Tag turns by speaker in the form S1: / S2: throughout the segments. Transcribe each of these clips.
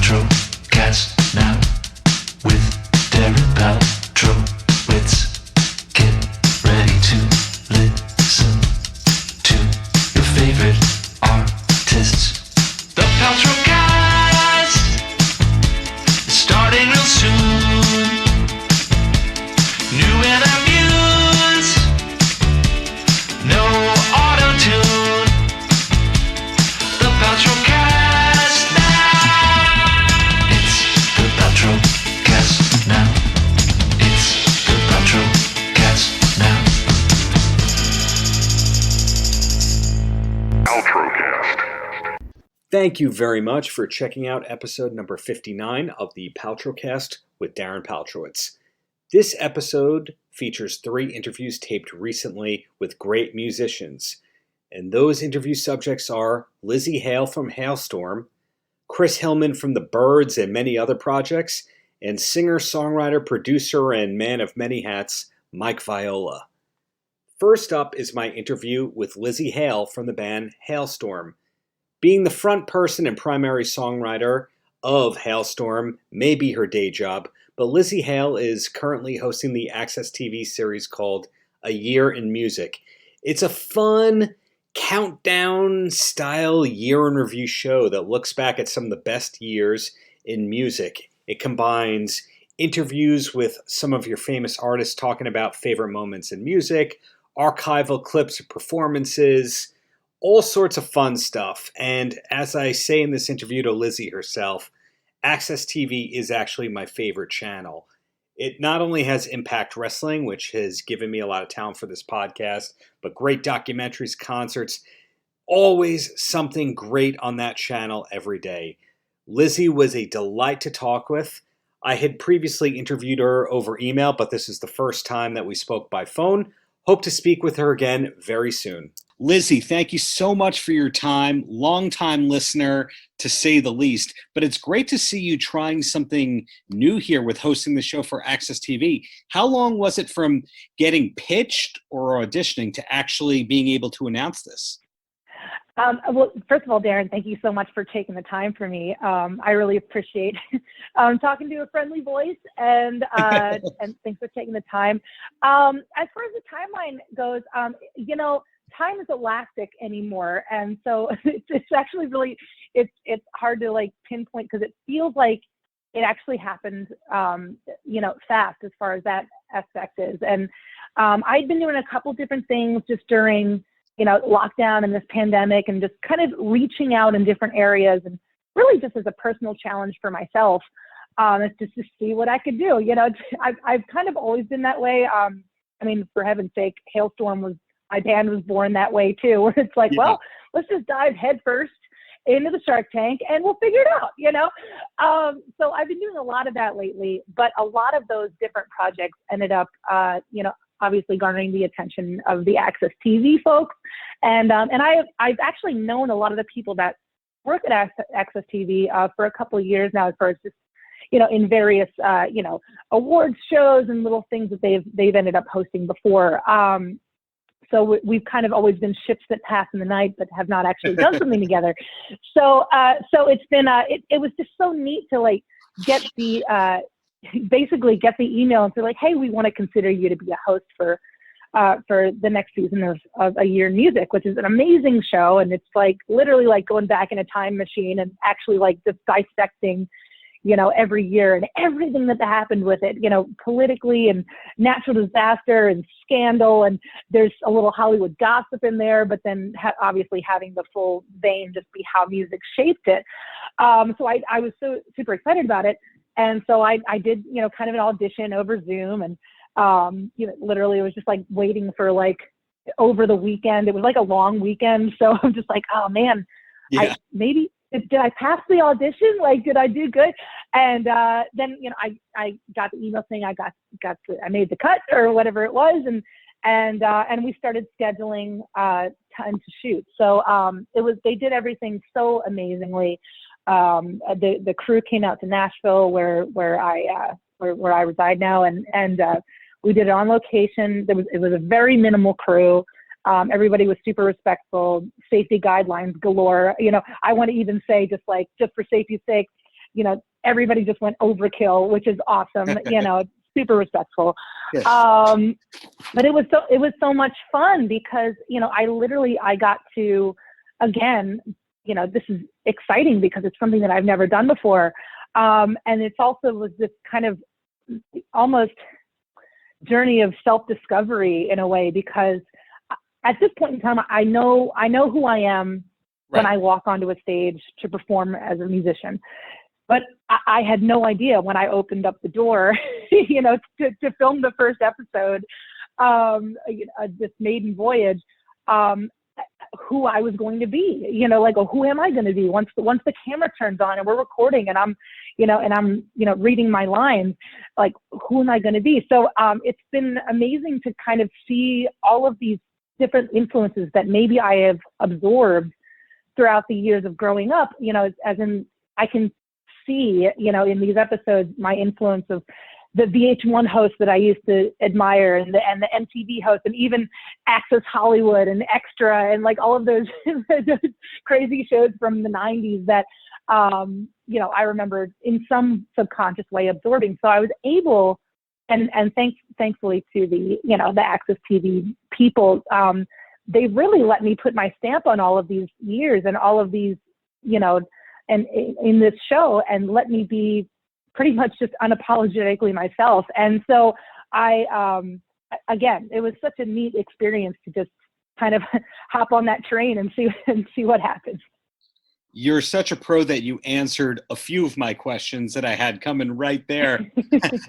S1: Paltrocast now with Darren Paltrowitz. Get ready to listen to your favorite artists. The Paltrocast is starting real soon. New interviews, no auto-tune. The Paltrocast now. It's the Paltrocast now. It's the Paltrocast now. Paltrocast.
S2: Thank you very much for checking out episode number 59 of the Paltrocast with Darren Paltrowitz. This episode features 3 interviews taped recently with great musicians, and those interview subjects are Lzzy Hale from Halestorm, Chris Hillman from the Byrds and many other projects, and singer, songwriter, producer, and man of many hats, Mike Viola. First up is my interview with Lzzy Hale from the band Halestorm. Being the front person and primary songwriter of Halestorm may be her day job, but Lzzy Hale is currently hosting the AXS TV series called A Year in Music. It's a fun countdown-style year-in-review show that looks back at some of the best years in music. It combines interviews with some of your famous artists talking about favorite moments in music, archival clips of performances, all sorts of fun stuff. And as I say in this interview to Lzzy herself, AXS TV is actually my favorite channel. It not only has Impact Wrestling, which has given me a lot of talent for this podcast, but great documentaries, concerts, always something great on that channel every day. Lzzy was a delight to talk with. I had previously interviewed her over email, but this is the first time that we spoke by phone. Hope to speak with her again very soon. Lzzy, thank you so much for your time. Long-time listener, to say the least. But it's great to see you trying something new here with hosting the show for AXS TV. How long was it from getting pitched or auditioning to actually being able to announce this?
S3: Well, first of all, Darren, thank you so much for taking the time for me. I really appreciate talking to a friendly voice, and thanks for taking the time. As far as the timeline goes, time is elastic anymore, and so it's actually really it's hard to like pinpoint because it feels like it actually happened fast as far as that aspect is. And I'd been doing a couple different things just during lockdown and this pandemic, and just kind of reaching out in different areas, and really just as a personal challenge for myself, it's just to see what I could do. I've kind of always been that way. For heaven's sake, my band was born that way too, where it's like, well, let's just dive headfirst into the Shark Tank and we'll figure it out, So I've been doing a lot of that lately, but a lot of those different projects ended up, obviously garnering the attention of the AXS TV folks. And I've actually known a lot of the people that work at AXS TV for a couple of years now, as far as just, in various, awards shows and little things that they've ended up hosting before. So we've kind of always been ships that pass in the night, but have not actually done something together. So it's been, it was just so neat to like get basically get the email and say like, hey, we want to consider you to be a host for the next season of A Year in Music, which is an amazing show. And it's like literally like going back in a time machine and actually like just dissecting every year and everything that happened with it, politically and natural disaster and scandal. And there's a little Hollywood gossip in there, but then obviously having the full vein just be how music shaped it. So I was so super excited about it. And so I did, kind of an audition over Zoom, and, literally it was just like waiting for like over the weekend. It was like a long weekend. So I'm just like, oh man, did I pass the audition? Like, did I do good? And then, I got the email saying I made the cut or whatever it was. And we started scheduling time to shoot. So they did everything so amazingly. The crew came out to Nashville where I reside now. And we did it on location. It was a very minimal crew. Everybody was super respectful, safety guidelines galore. I want to even say just for safety's sake, everybody just went overkill, which is awesome, super respectful.
S2: Yes.
S3: But it was so much fun because, I got to, again, this is exciting because it's something that I've never done before. And it's also was this kind of almost journey of self-discovery in a way, because at this point in time, I know who I am when I walk onto a stage to perform as a musician. But I had no idea when I opened up the door, to film the first episode, this maiden voyage, who I was going to be, who am I going to be once the camera turns on and we're recording and I'm reading my lines, like, who am I going to be? So it's been amazing to kind of see all of these different influences that maybe I have absorbed throughout the years of growing up, as in I can see, in these episodes, my influence of the VH1 host that I used to admire and the MTV host and even Access Hollywood and Extra and like all of those, those crazy shows from the 90s that, I remember in some subconscious way absorbing. So I was able, and thankfully to the, the Access TV people, they really let me put my stamp on all of these years and all of these, and in this show, and let me be pretty much just unapologetically myself. And so again, it was such a neat experience to just kind of hop on that train and see what happens.
S2: You're such a pro that you answered a few of my questions that I had coming right there.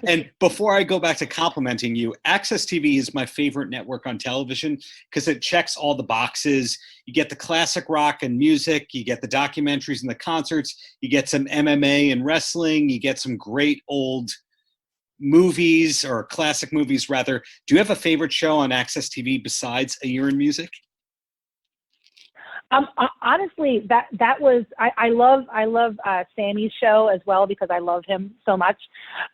S2: And before I go back to complimenting you, AXS TV is my favorite network on television because it checks all the boxes. You get the classic rock and music, you get the documentaries and the concerts, you get some MMA and wrestling, you get some great old movies, or classic movies rather. Do you have a favorite show on AXS TV besides A Year in Music?
S3: Honestly, that was, I love Sammy's show as well because I love him so much.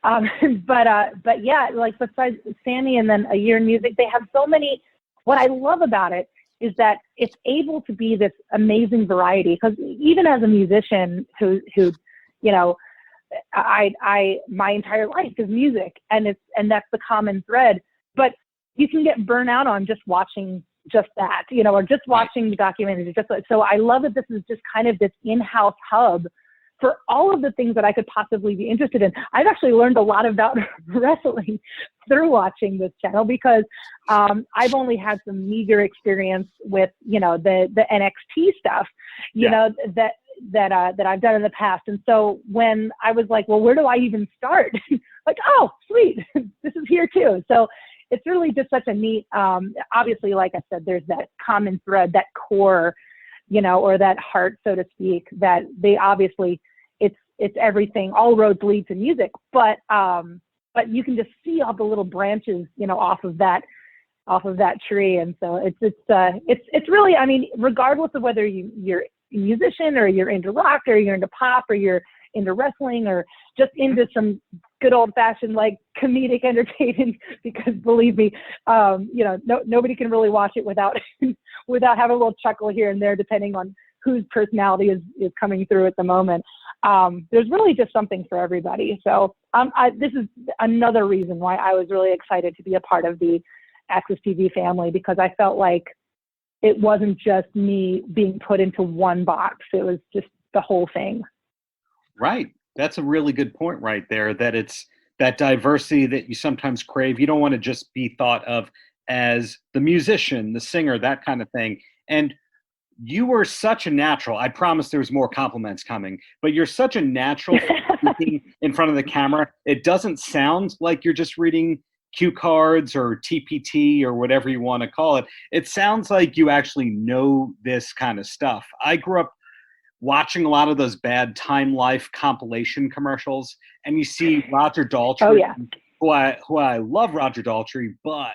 S3: But yeah, like besides Sammy and then A Year in Music, they have so many. What I love about it is that it's able to be this amazing variety, because even as a musician who my entire life is music, and that's the common thread, but you can get burnt out on just watching just that, or just watching the documentary. So I love that this is just kind of this in-house hub for all of the things that I could possibly be interested in. I've actually learned a lot about wrestling through watching this channel because I've only had some meager experience with, the NXT stuff, that I've done in the past. And so when I was like, well, where do I even start? Like, oh, sweet, this is here too. So it's really just such a neat, obviously, like I said, there's that common thread, that core, or that heart, so to speak, that they obviously, it's everything, all roads lead to music, but you can just see all the little branches, off of that tree. And so it's really, I mean, regardless of whether you're a musician or you're into rock or you're into pop or you're into wrestling or just into some good old fashioned like comedic entertainment, because believe me, nobody can really watch it without having a little chuckle here and there, depending on whose personality is coming through at the moment. There's really just something for everybody. So this is another reason why I was really excited to be a part of the AXS TV family, because I felt like it wasn't just me being put into one box. It was just the whole thing. Right.
S2: That's a really good point right there, that it's that diversity that you sometimes crave. You don't want to just be thought of as the musician, the singer, that kind of thing. And you were such a natural. I promise there's more compliments coming, but you're such a natural speaking in front of the camera. It doesn't sound like you're just reading cue cards or TPT or whatever you want to call it. It sounds like you actually know this kind of stuff. I grew up watching a lot of those bad Time Life compilation commercials, and you see Roger Daltrey,
S3: oh, yeah.
S2: who I love Roger Daltrey, but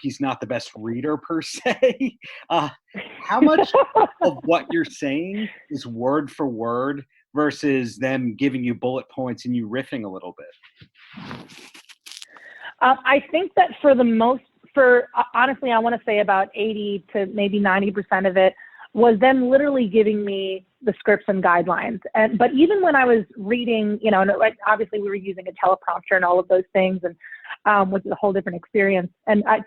S2: he's not the best reader per se. How much of what you're saying is word for word versus them giving you bullet points and you riffing a little bit?
S3: I think that honestly, I want to say about 80 to maybe 90% of it was them literally giving me the scripts and guidelines. But even when I was reading, you know, and like obviously we were using a teleprompter and all of those things, and which is a whole different experience. And like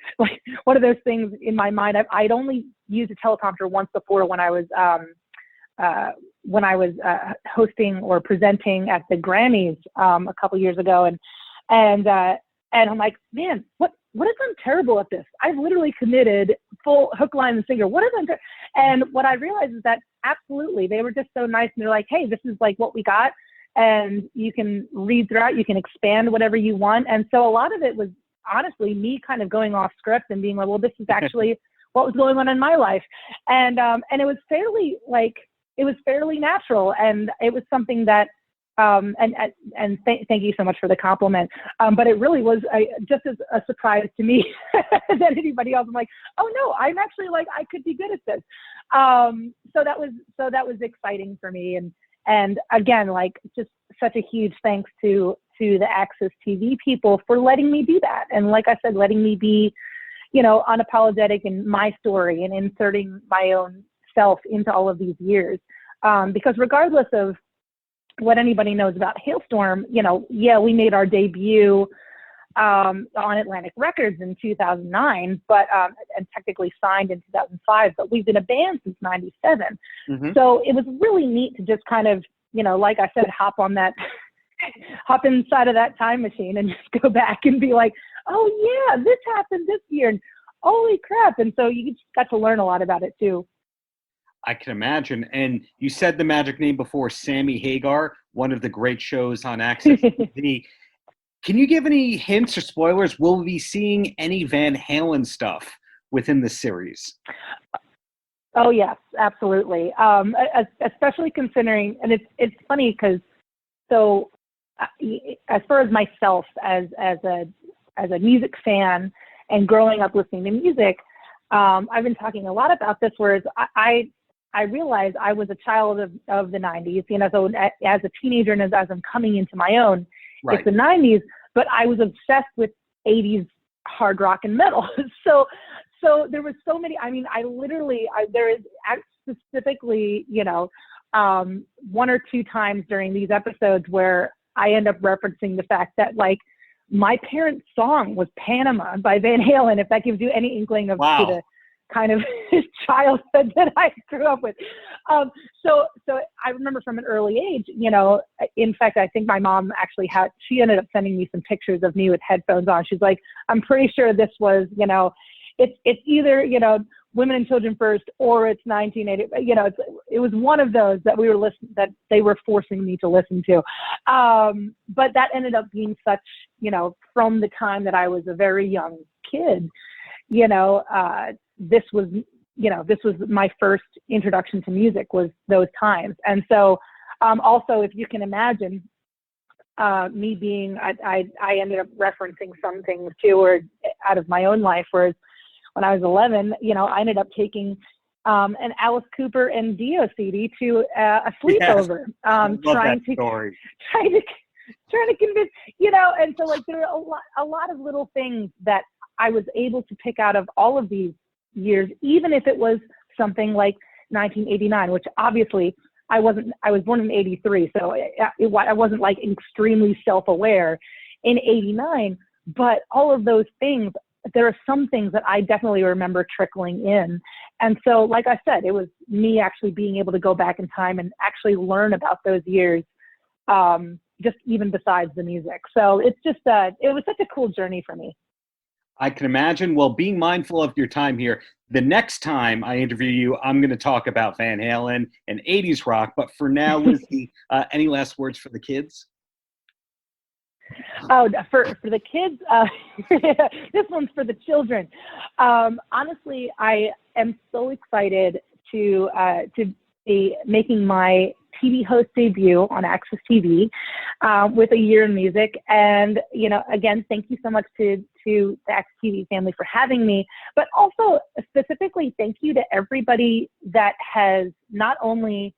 S3: one of those things in my mind, I'd only used a teleprompter once before when I was hosting or presenting at the Grammys a couple years ago, and I'm like, man, what if I'm terrible at this? I've literally committed full hook, line, and sinker. What if I'm and what I realized is that absolutely, they were just so nice, and they're like, hey, this is like what we got, and you can read throughout, you can expand whatever you want. And so a lot of it was honestly me kind of going off script and being like, well, this is actually what was going on in my life, and it was fairly natural, and it was something that. Thank you so much for the compliment. But it really was just as a surprise to me than anybody else. I'm like, oh no, I'm actually like, I could be good at this. So that was exciting for me. And again, like just such a huge thanks to the AXS TV people for letting me do that. And like I said, letting me be, you know, unapologetic in my story and inserting my own self into all of these years. Because regardless of what anybody knows about Halestorm, you know, yeah, we made our debut on Atlantic Records in 2009, but and technically signed in 2005, but we've been a band since '97. Mm-hmm. So it was really neat to just kind of, you know, like I said, hop inside of that time machine and just go back and be like, oh yeah, this happened this year, and holy crap. And so you just got to learn a lot about it too.
S2: I can imagine. And you said the magic name before, Sammy Hagar, one of the great shows on AXS TV. Can you give any hints or spoilers? Will we be seeing any Van Halen stuff within the series?
S3: Oh, yes, absolutely. Especially considering, and it's funny because, so as far as myself as a music fan and growing up listening to music, I've been talking a lot about this, whereas I realized I was a child of the 90s, you know, so as a teenager and as I'm coming into my own, right. It's the 90s, but I was obsessed with 80s hard rock and metal. So there was so many, I mean, there is specifically, you know, one or two times during these episodes where I end up referencing the fact that like my parents' song was Panama by Van Halen, if that gives you any inkling of
S2: wow.
S3: the kind of childhood that I grew up with. So I remember from an early age, you know, in fact, I think my mom actually she ended up sending me some pictures of me with headphones on. She's like, I'm pretty sure this was, you know, it's either, you know, Women and Children First, or it's 1980, you know, it was one of those that that they were forcing me to listen to. But that ended up being such, you know, from the time that I was a very young kid, you know, this was my first introduction to music, was those times. And so also, if you can imagine me being, I ended up referencing some things too, or out of my own life, whereas when I was 11, you know, I ended up taking an Alice Cooper and Dio CD to a sleepover, trying to convince, you know, and so like there are a lot of little things that I was able to pick out of all of these years, even if it was something like 1989, which obviously I was born in 83, so I wasn't like extremely self-aware in 89, but all of those things, there are some things that I definitely remember trickling in. And so, like I said, it was me actually being able to go back in time and actually learn about those years, just even besides the music. So it's just, it was such a cool journey for me.
S2: I can imagine. Well, being mindful of your time here, the next time I interview you, I'm going to talk about Van Halen and 80s rock. But for now, Lzzy, any last words for the kids?
S3: Oh, for the kids, this one's for the children. Honestly, I am so excited to be making my TV host debut on AXS TV with a year in music. And, you know, again, thank you so much to the AXS TV family for having me, but also specifically thank you to everybody that has not only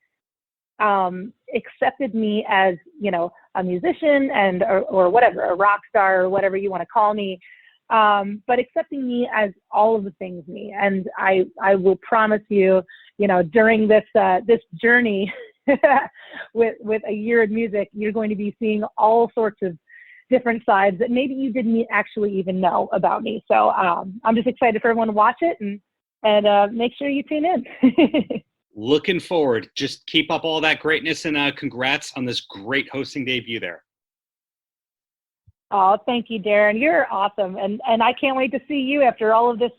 S3: accepted me as, you know, a musician and or whatever, a rock star or whatever you want to call me, but accepting me as all of the things me. And I will promise you, during this journey with a year of music, you're going to be seeing all sorts of different sides that maybe you didn't actually even know about me. So I'm just excited for everyone to watch it and make sure you tune in.
S2: Looking forward. Just keep up all that greatness, and congrats on this great hosting debut there.
S3: Oh, thank you, Darren. You're awesome. And I can't wait to see you after all of this,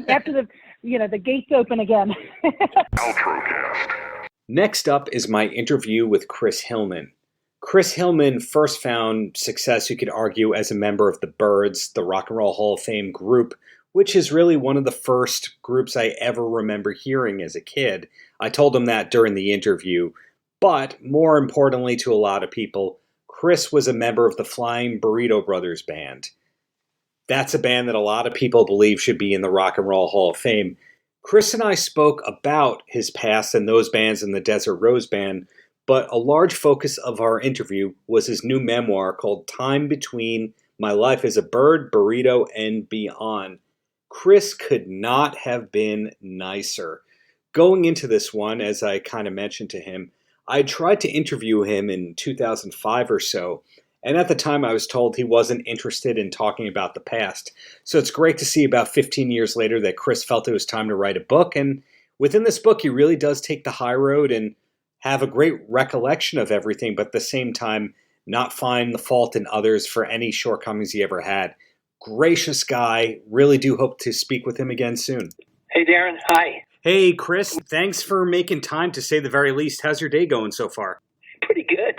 S3: after the gates open again.
S1: Paltrocast.
S2: Next up is my interview with Chris Hillman. Chris Hillman first found success, you could argue, as a member of the Byrds, the Rock and Roll Hall of Fame group, which is really one of the first groups I ever remember hearing as a kid. I told him that during the interview. But more importantly to a lot of people, Chris was a member of the Flying Burrito Brothers band. That's a band that a lot of people believe should be in the Rock and Roll Hall of Fame. Chris and I spoke about his past and those bands in the Desert Rose Band, but a large focus of our interview was his new memoir called Time Between My Life as a Byrd, Burrito, and Beyond. Chris could not have been nicer. Going into this one, as I kind of mentioned to him, I tried to interview him in 2005 or so, and at the time I was told he wasn't interested in talking about the past. So it's great to see about 15 years later that Chris felt it was time to write a book, and within this book he really does take the high road and have a great recollection of everything, but at the same time not find the fault in others for any shortcomings he ever had. Gracious guy. Really do hope to speak with him again soon.
S4: Hey, Darren. Hi.
S2: Hey, Chris. Thanks for making time, to say the very least. How's your day going so far?
S4: Pretty good.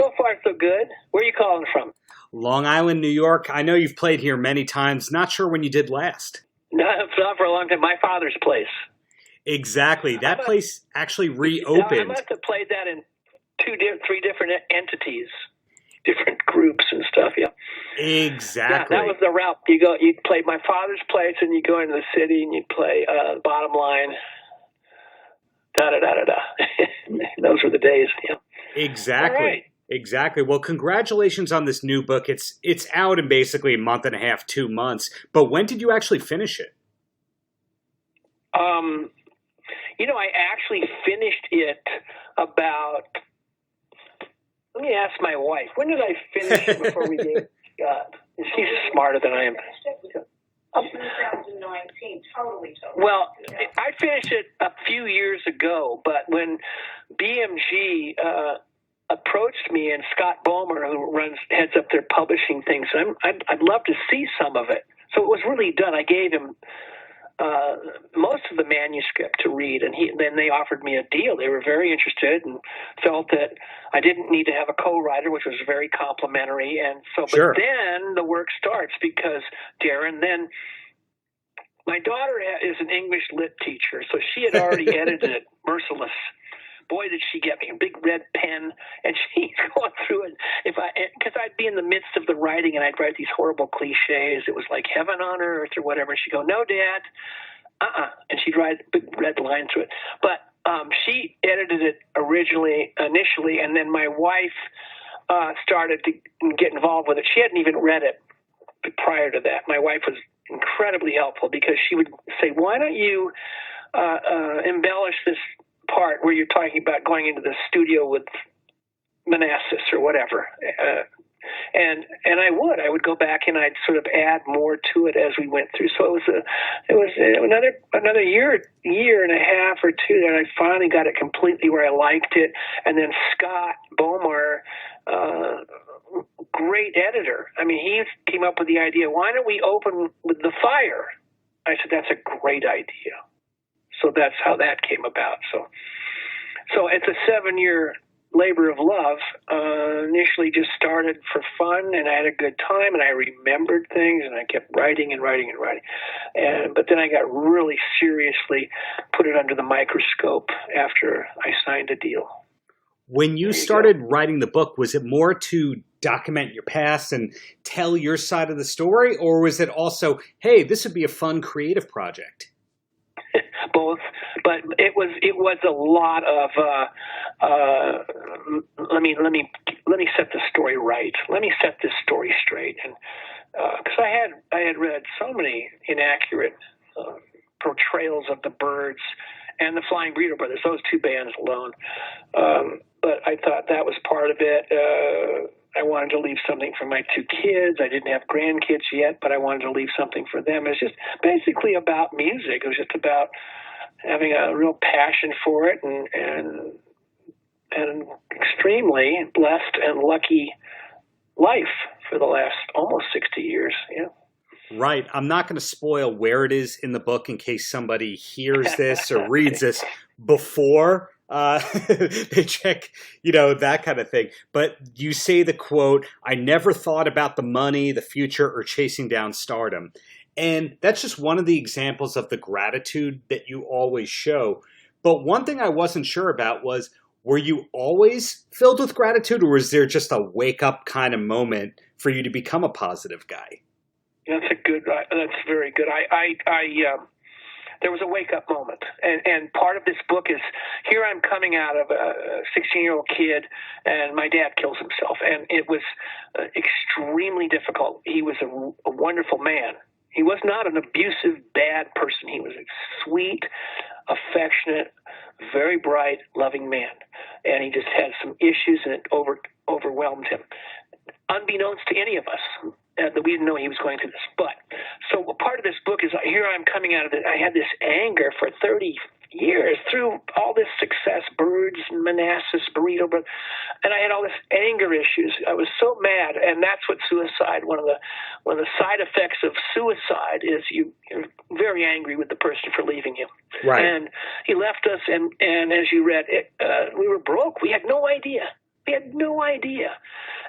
S4: So far, so good. Where are you calling from?
S2: Long Island, New York. I know you've played here many times. Not sure when you did last.
S4: No, it's not for a long time. My father's place.
S2: Exactly. That place actually reopened.
S4: I must have played that in three different entities. Different groups and stuff, yeah.
S2: Exactly.
S4: That was the route. You'd play my father's place, and you go into the city, and you'd play Bottom Line. Those were the days, yeah.
S2: Exactly.
S4: All right.
S2: Exactly. Well, congratulations on this new book. It's out in basically a month and a half, 2 months. But when did you actually finish it?
S4: I actually finished it about. Let me ask my wife. When did I finish it before we gave God? She's smarter than I am.
S5: 2019, totally.
S4: Well, I finished it a few years ago, but when BMG approached me, and Scott Bomer, who heads up their publishing things, I'd love to see some of it. So it was really done. I gave him most of the manuscript to read, and then they offered me a deal. They were very interested and felt that I didn't need to have a co-writer, which was very complimentary. And so,
S2: Sure.
S4: But then the work starts because, Darren, then my daughter is an English lit teacher, so she had already edited it, merciless. Boy, did she get me a big red pen, and she's going through it. Because I'd be in the midst of the writing, and I'd write these horrible cliches. It was like heaven on earth or whatever. And she'd go, "No, Dad, and she'd write a big red line through it. But she edited it initially, and then my wife started to get involved with it. She hadn't even read it prior to that. My wife was incredibly helpful because she would say, "Why don't you embellish this part where you're talking about going into the studio with Manassas or whatever," and I would go back and I'd sort of add more to it as we went through. So it was another year and a half or two that I finally got it completely where I liked it. And then Scott Bomer, great editor. I mean, he came up with the idea, why don't we open with The Fire? I said, that's a great idea. So that's how that came about. So it's a 7-year labor of love. Initially just started for fun, and I had a good time, and I remembered things, and I kept writing. But then I got really seriously put it under the microscope after I signed a deal.
S2: When you started writing the book, was it more to document your past and tell your side of the story, or was it also, hey, this would be a fun creative project?
S4: Both, but it was a lot of let me set the story right. Let me set this story straight. And because I had read so many inaccurate portrayals of the Byrds and the Flying Burrito Brothers, those two bands alone. But I thought that was part of it. I wanted to leave something for my two kids. I didn't have grandkids yet, but I wanted to leave something for them. It was just basically about music. It was just about having a real passion for it and extremely blessed and lucky life for the last almost 60 years. Yeah.
S2: Right. I'm not going to spoil where it is in the book in case somebody hears this or reads this before they check, that kind of thing. But you say the quote, "I never thought about the money, the future, or chasing down stardom." And that's just one of the examples of the gratitude that you always show. But one thing I wasn't sure about was, were you always filled with gratitude, or was there just a wake-up kind of moment for you to become a positive guy?
S4: That's very good. There was a wake-up moment, and part of this book is, here I'm coming out of a 16-year-old kid, and my dad kills himself, and it was extremely difficult. He was a wonderful man. He was not an abusive, bad person. He was a sweet, affectionate, very bright, loving man, and he just had some issues, and it overwhelmed him, unbeknownst to any of us. That we didn't know he was going through this. But so part of this book is, here I'm coming out of it. I had this anger for 30 years through all this success, Byrds, Manassas, Burrito, and I had all this anger issues. I was so mad, and that's what suicide. One of the side effects of suicide is you're very angry with the person for leaving you.
S2: Right.
S4: And he left us, and as you read, we were broke. We had no idea.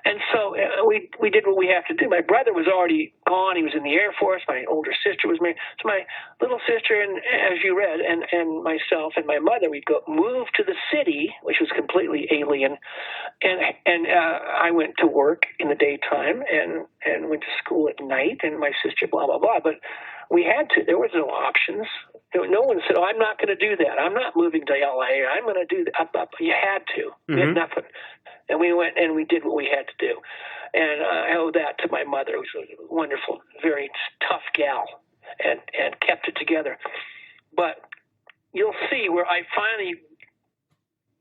S4: And so we did what we have to do. My brother was already gone. He was in the Air Force. My older sister was married. So my little sister, and as you read, and myself and my mother, we'd move to the city, which was completely alien. And I went to work in the daytime and went to school at night, and my sister, blah, blah, blah. But we had to. There was no options. No one said, "Oh, I'm not going to do that. I'm not moving to L.A. I'm going to do that." You had to. Mm-hmm. We had nothing. And we went and we did what we had to do. And I owe that to my mother, who was a wonderful, very tough gal, and kept it together. But you'll see where I finally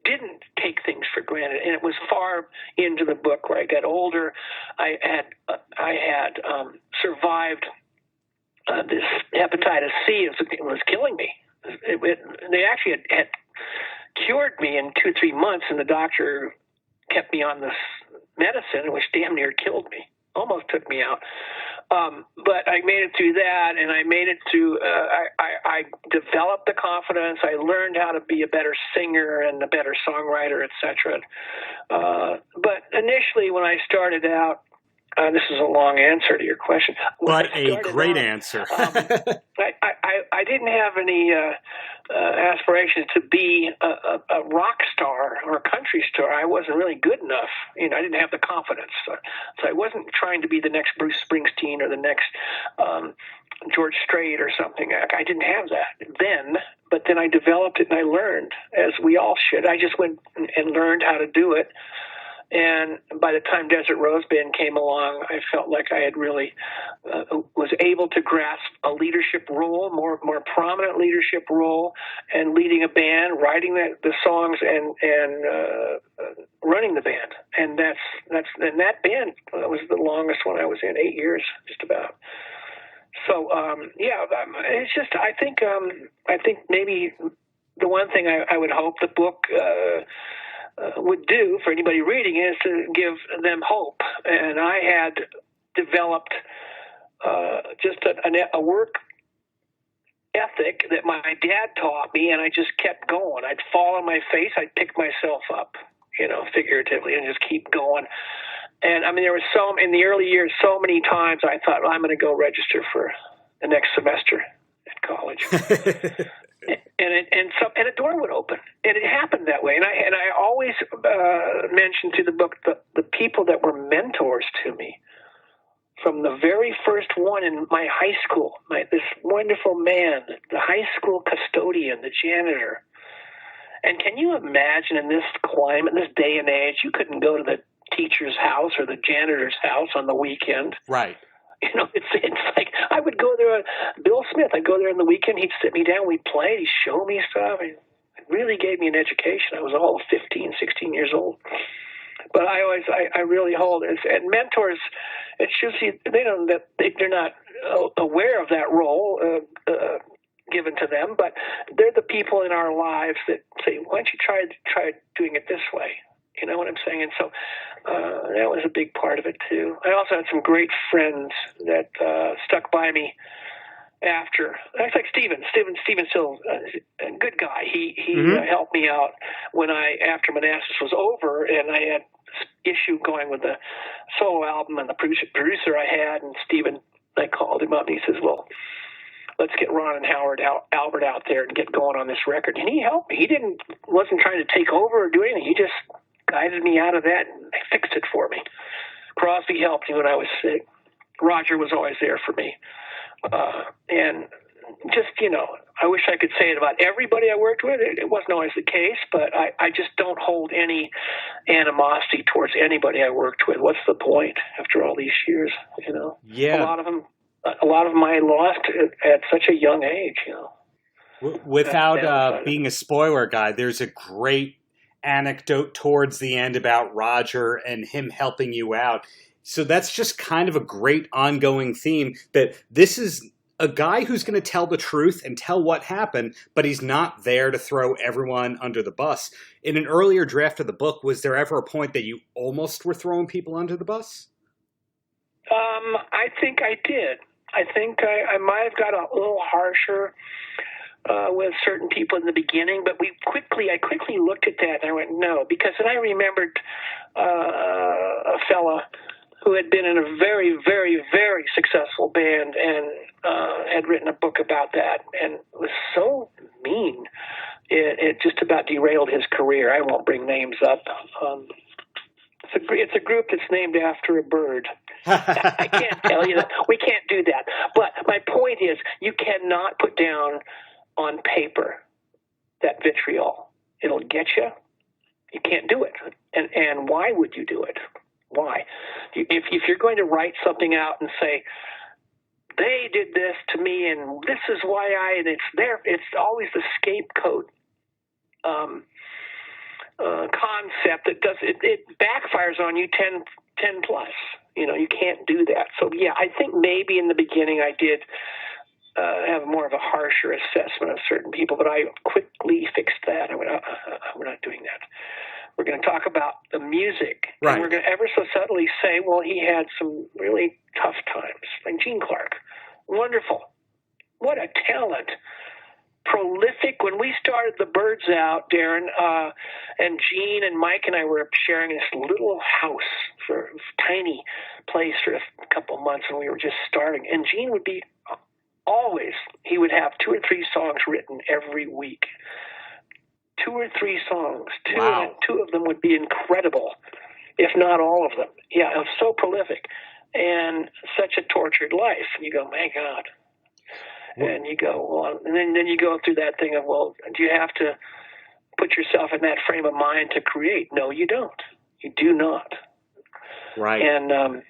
S4: didn't take things for granted, and it was far into the book where I got older. I had survived this hepatitis C. It was killing me. They actually had cured me in 2-3 months, and the doctor kept me on this medicine, which damn near killed me, almost took me out. But I made it through that, and I made it through, I developed the confidence. I learned how to be a better singer and a better songwriter, etc. But initially, when I started out, this is a long answer to your question.
S2: But a great answer.
S4: I didn't have any aspirations to be a rock star or a country star. I wasn't really good enough. I didn't have the confidence. So I wasn't trying to be the next Bruce Springsteen or the next George Strait or something. I didn't have that then. But then I developed it, and I learned, as we all should. I just went and learned how to do it. And by the time Desert Rose Band came along, I felt like I had really was able to grasp a leadership role, more prominent leadership role, and leading a band, writing the songs, and running the band. And that band was the longest one I was in, 8 years, just about. So it's just I think maybe the one thing I would hope the book would do for anybody reading is to give them hope. And I had developed just a work ethic that my dad taught me, and I just kept going. I'd fall on my face, I'd pick myself up, figuratively, and just keep going. And I mean, there was in the early years, so many times I thought, well, I'm going to go register for the next semester at college. And a door would open, and it happened that way. And I always mention to the book the people that were mentors to me, from the very first one in my high school, this wonderful man, the high school custodian, the janitor. And can you imagine in this climate, this day and age, you couldn't go to the teacher's house or the janitor's house on the weekend.
S2: Right.
S4: You know, it's like I would go there. Bill Smith, I'd go there on the weekend. He'd sit me down. We'd play. He'd show me stuff. It really gave me an education. I was all 15, 16 years old. But I really hold it. And mentors, it's usually, they don't, that they're not aware of that role given to them, but they're the people in our lives that say, why don't you try doing it this way? You know what I'm saying? And so that was a big part of it, too. I also had some great friends that stuck by me after. It's like Steven Schiltz, a good guy. He helped me out when after Manassas was over, and I had this issue going with the solo album and the producer I had, and Steven, I called him up, and he says, well, let's get Ron and Albert out there and get going on this record. And he helped me. He wasn't trying to take over or do anything. He just guided me out of that and fixed it for me. Crosby helped me when I was sick. Roger was always there for me. And just, you know, I wish I could say it about everybody I worked with. It wasn't always the case, but I just don't hold any animosity towards anybody I worked with. What's the point after all these years, you know?
S2: Yeah.
S4: A lot of them I lost at such a young age, you know.
S2: Without being a spoiler guy, there's a great anecdote towards the end about Roger and him helping you out. So that's just kind of a great ongoing theme, that this is a guy who's going to tell the truth and tell what happened, but he's not there to throw everyone under the bus. In an earlier draft of the book, was there ever a point that you almost were throwing people under the bus?
S4: I think I did. I think I might have got a little harsher with certain people in the beginning, but I quickly looked at that and I went, no, because then I remembered a fella who had been in a very, very, very successful band and had written a book about that and was so mean. It just about derailed his career. I won't bring names up. It's a group that's named after a bird. I can't tell you that. We can't do that. But my point is, you cannot put down on paper that vitriol. It'll get you. You can't do it. And why would you do it? Why? If you're going to write something out and say, they did this to me and this is why and it's always the scapegoat concept that it backfires on you 10 plus. You know, you can't do that. So yeah, I think maybe in the beginning I did have more of a harsher assessment of certain people, but I quickly fixed that. I went, we're not doing that. We're going to talk about the music.
S2: Right.
S4: And we're going to ever so subtly say, well, he had some really tough times. Like Gene Clark. Wonderful. What a talent. Prolific. When we started the Byrds out, Darren, and Gene and Mike and I were sharing this little house for a tiny place for a couple months, and we were just starting. And Gene would be he would have 2 or 3 songs written every week. 2 or 3 songs.
S2: Wow.
S4: Two of them would be incredible, if not all of them. Yeah, it was so prolific and such a tortured life. And you go, my God. And you go, well, and then you go through that thing of, well, do you have to put yourself in that frame of mind to create? No, you don't. You do not.
S2: Right.
S4: And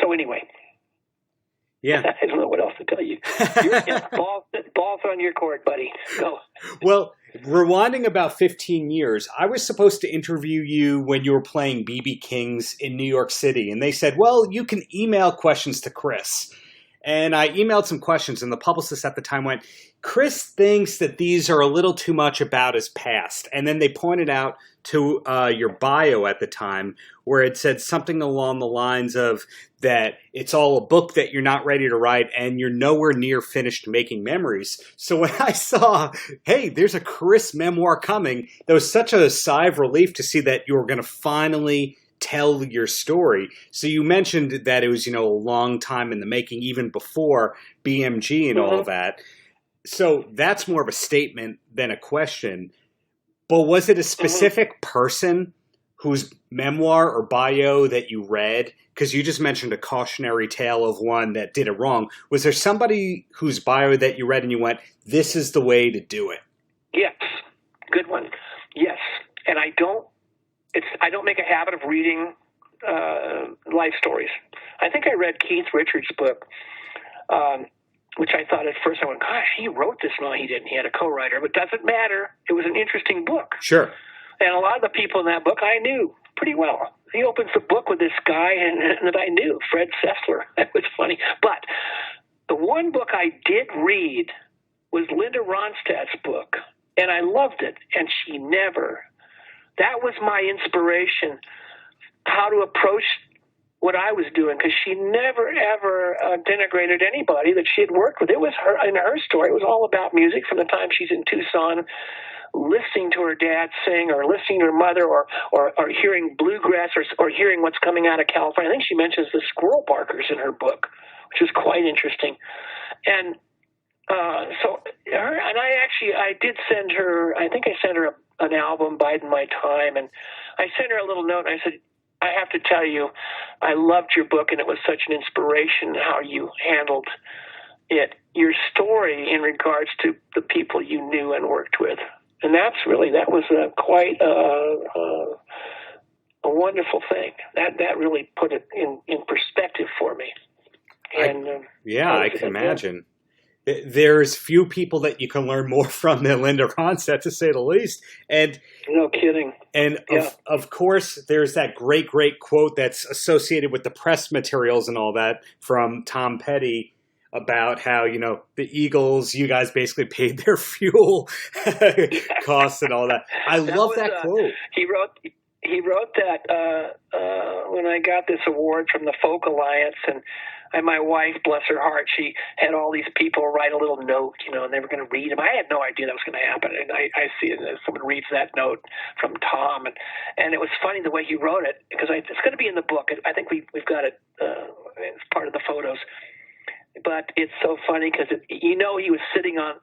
S4: so anyway.
S2: Yeah.
S4: I don't know what else to tell you. Ball's on your court, buddy. Go.
S2: Well, rewinding about 15 years, I was supposed to interview you when you were playing BB King's in New York City. And they said, well, you can email questions to Chris. And I emailed some questions, and the publicist at the time went, Chris thinks that these are a little too much about his past. And then they pointed out to your bio at the time where it said something along the lines of that it's all a book that you're not ready to write and you're nowhere near finished making memories. So when I saw, hey, there's a Chris memoir coming, there was such a sigh of relief to see that you were going to finally tell your story. So you mentioned that it was, a long time in the making, even before BMG and all of that. So that's more of a statement than a question. But was it a specific person whose memoir or bio that you read? Because you just mentioned a cautionary tale of one that did it wrong. Was there somebody whose bio that you read and you went, this is the way to do it?
S4: Yes. Good one. Yes. And I don't make a habit of reading life stories. I think I read Keith Richards' book, which I thought at first, I went, gosh, he wrote this. No, he didn't. He had a co-writer, but it doesn't matter. It was an interesting book.
S2: Sure.
S4: And a lot of the people in that book I knew pretty well. He opens the book with this guy that I knew, Fred Sessler. That was funny. But the one book I did read was Linda Ronstadt's book, and I loved it. And she never, that was my inspiration, how to approach what I was doing, because she never, ever denigrated anybody that she had worked with. It was her, in her story, it was all about music from the time she's in Tucson, listening to her dad sing, or listening to her mother, or hearing bluegrass, or hearing what's coming out of California. I think she mentions the squirrel barkers in her book, which is quite interesting. And so her, and I did send her, I think I sent her an album, Biding My Time, and I sent her a little note, and I said, I have to tell you, I loved your book, and it was such an inspiration how you handled it, your story in regards to the people you knew and worked with. And that was quite a wonderful thing. That really put it in perspective for me. And
S2: I can imagine. There's few people that you can learn more from than Linda Ronstadt, to say the least. And
S4: no kidding.
S2: And of course, there's that great quote that's associated with the press materials and all that from Tom Petty about how, the Eagles, you guys basically paid their fuel costs and all that. I love that quote.
S4: He wrote that when I got this award from the Folk Alliance, and my wife, bless her heart, she had all these people write a little note, and they were going to read them. I had no idea that was going to happen, and I see it as someone reads that note from Tom, and it was funny the way he wrote it, because it's going to be in the book. I think we've got it as part of the photos, but it's so funny because he was sitting on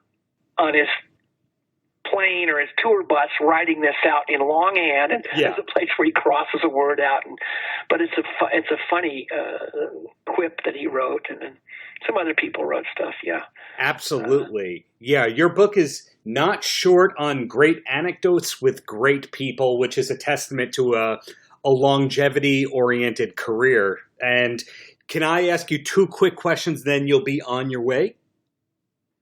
S4: his plane or his tour bus writing this out in longhand, and there's a place where he crosses a word out, but it's a funny quip that he wrote, and some other people wrote stuff.
S2: Absolutely. Your book is not short on great anecdotes with great people, which is a testament to a longevity oriented career. And can I ask you 2 quick questions, then you'll be on your way?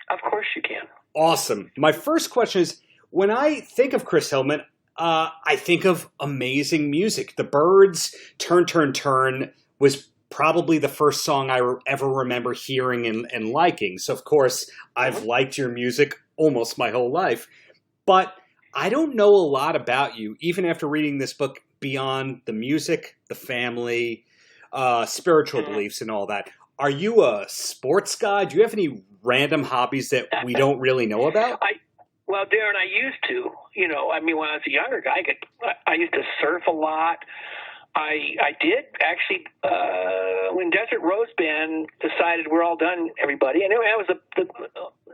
S4: Of course you can.
S2: Awesome. My first question is, when I think of Chris Hillman, I think of amazing music. The Byrds' Turn, Turn, Turn was probably the first song I ever remember hearing and liking. So, of course, I've liked your music almost my whole life. But I don't know a lot about you, even after reading this book, beyond the music, the family, spiritual beliefs, and all that. Are you a sports guy? Do you have any random hobbies that we don't really know about?
S4: Well, Darren, I used to. When I was a younger guy, I used to surf a lot. I did actually when Desert Rose Band decided we're all done, everybody. And anyway, I was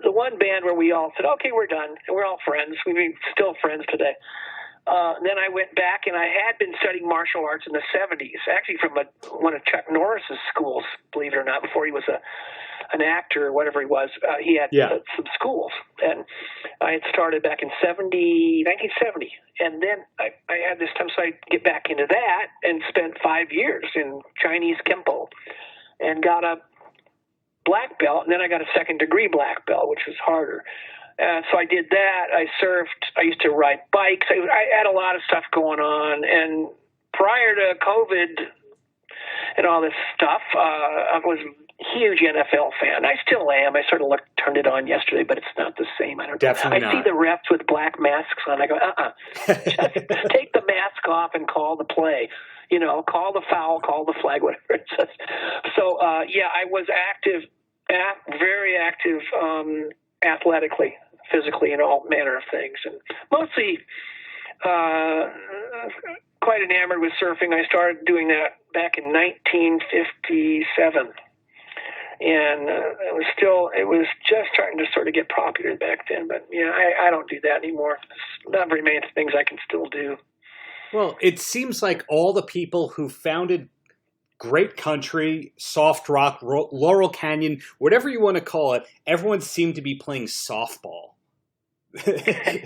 S4: the one band where we all said, okay, we're done, and we're all friends. We're still friends today. Then I went back, and I had been studying martial arts in the 70s, actually from one of Chuck Norris's schools, believe it or not, before he was an actor or whatever he was. He had some schools, and I had started back in 1970. And then I had this time, so I get back into that and spent 5 years in Chinese Kempo and got a black belt, and then I got a second-degree black belt, which was harder. So I did that. I surfed. I used to ride bikes. I had a lot of stuff going on. And prior to COVID and all this stuff, I was a huge NFL fan. I still am. I sort of turned it on yesterday, but it's not the same. I see the refs with black masks on. I go, just take the mask off and call the play. Call the foul, call the flag, whatever it says. So, I was active, very active athletically, physically, and all manner of things, and mostly quite enamored with surfing. I started doing that back in 1957, and it was just starting to sort of get popular back then. But I don't do that anymore. There's not very many things I can still do.
S2: Well, it seems like all the people who founded great country, soft rock, Laurel Canyon, whatever you want to call it, everyone seemed to be playing softball.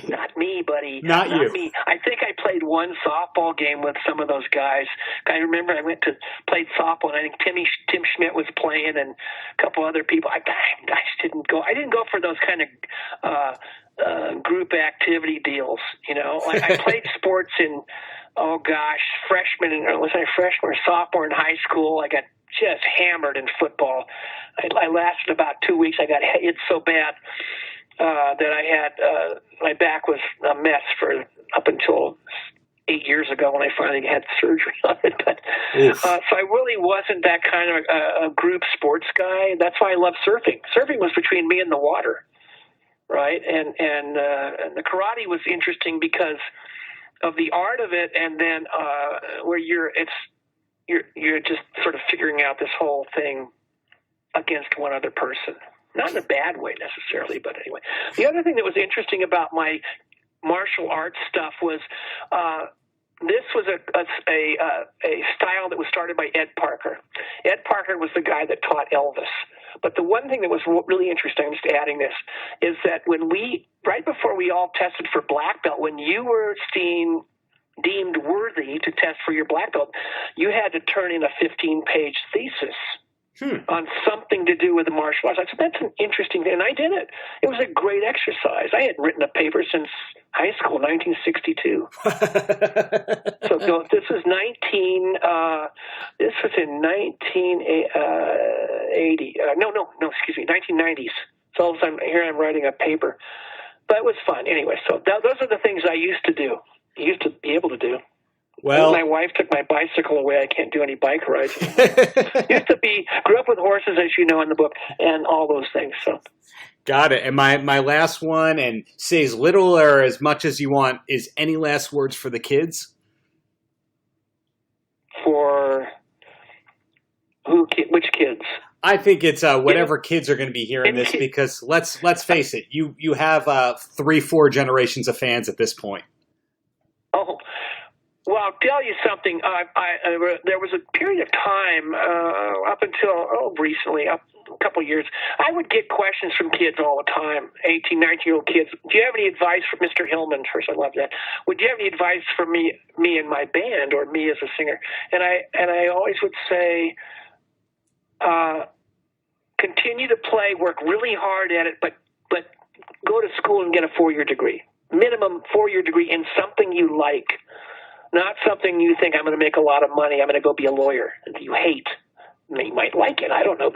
S4: Not me, buddy.
S2: Not you.
S4: Me. I think I played one softball game with some of those guys. I remember I went to played softball, and I think Tim Schmidt was playing, and a couple other people. I just didn't go. I didn't go for those kind of group activity deals. You know, like I played sports in, freshman or sophomore in high school. I got just hammered in football. I lasted about 2 weeks. I got hit so bad that I had my back was a mess for up until 8 years ago when I finally had surgery on it. But so I really wasn't that kind of a group sports guy. That's why I love surfing. Surfing was between me and the water, right? And the karate was interesting because of the art of it, and then where you're just sort of figuring out this whole thing against one other person. Not in a bad way necessarily, but anyway. The other thing that was interesting about my martial arts stuff was this was a style that was started by Ed Parker. Ed Parker was the guy that taught Elvis. But the one thing that was really interesting, I'm just adding this, is that right before we all tested for black belt, when you were deemed worthy to test for your black belt, you had to turn in a 15-page thesis on something to do with the martial arts. I said, that's an interesting thing. And I did it. It was a great exercise. I hadn't written a paper since high school, 1962. So this was this was in 1980. Excuse me, 1990s. So all of a sudden, here I'm writing a paper. But it was fun. Anyway, so those are the things I used to do. I used to be able to do.
S2: Well,
S4: my wife took my bicycle away. I can't do any bike rides. Grew up with horses, as you know in the book, and all those things. So,
S2: got it. And my last one, and say as little or as much as you want, is any last words for the kids?
S4: For who? Which kids?
S2: I think it's whatever kids are going to be hearing this, because let's face it, you have 3-4 generations of fans at this point.
S4: Oh. Well, I'll tell you something. There was a period of time up until recently, a couple of years, I would get questions from kids all the time, 18, 19-year-old kids. Do you have any advice for Mr. Hillman? First, I love that. Would you have any advice for me and my band, or me as a singer? And I always would say, continue to play, work really hard at it, but go to school and get a 4-year degree, minimum 4-year degree in something you like. Not something you think, I'm going to make a lot of money, I'm going to go be a lawyer, that you hate. You might like it, I don't know.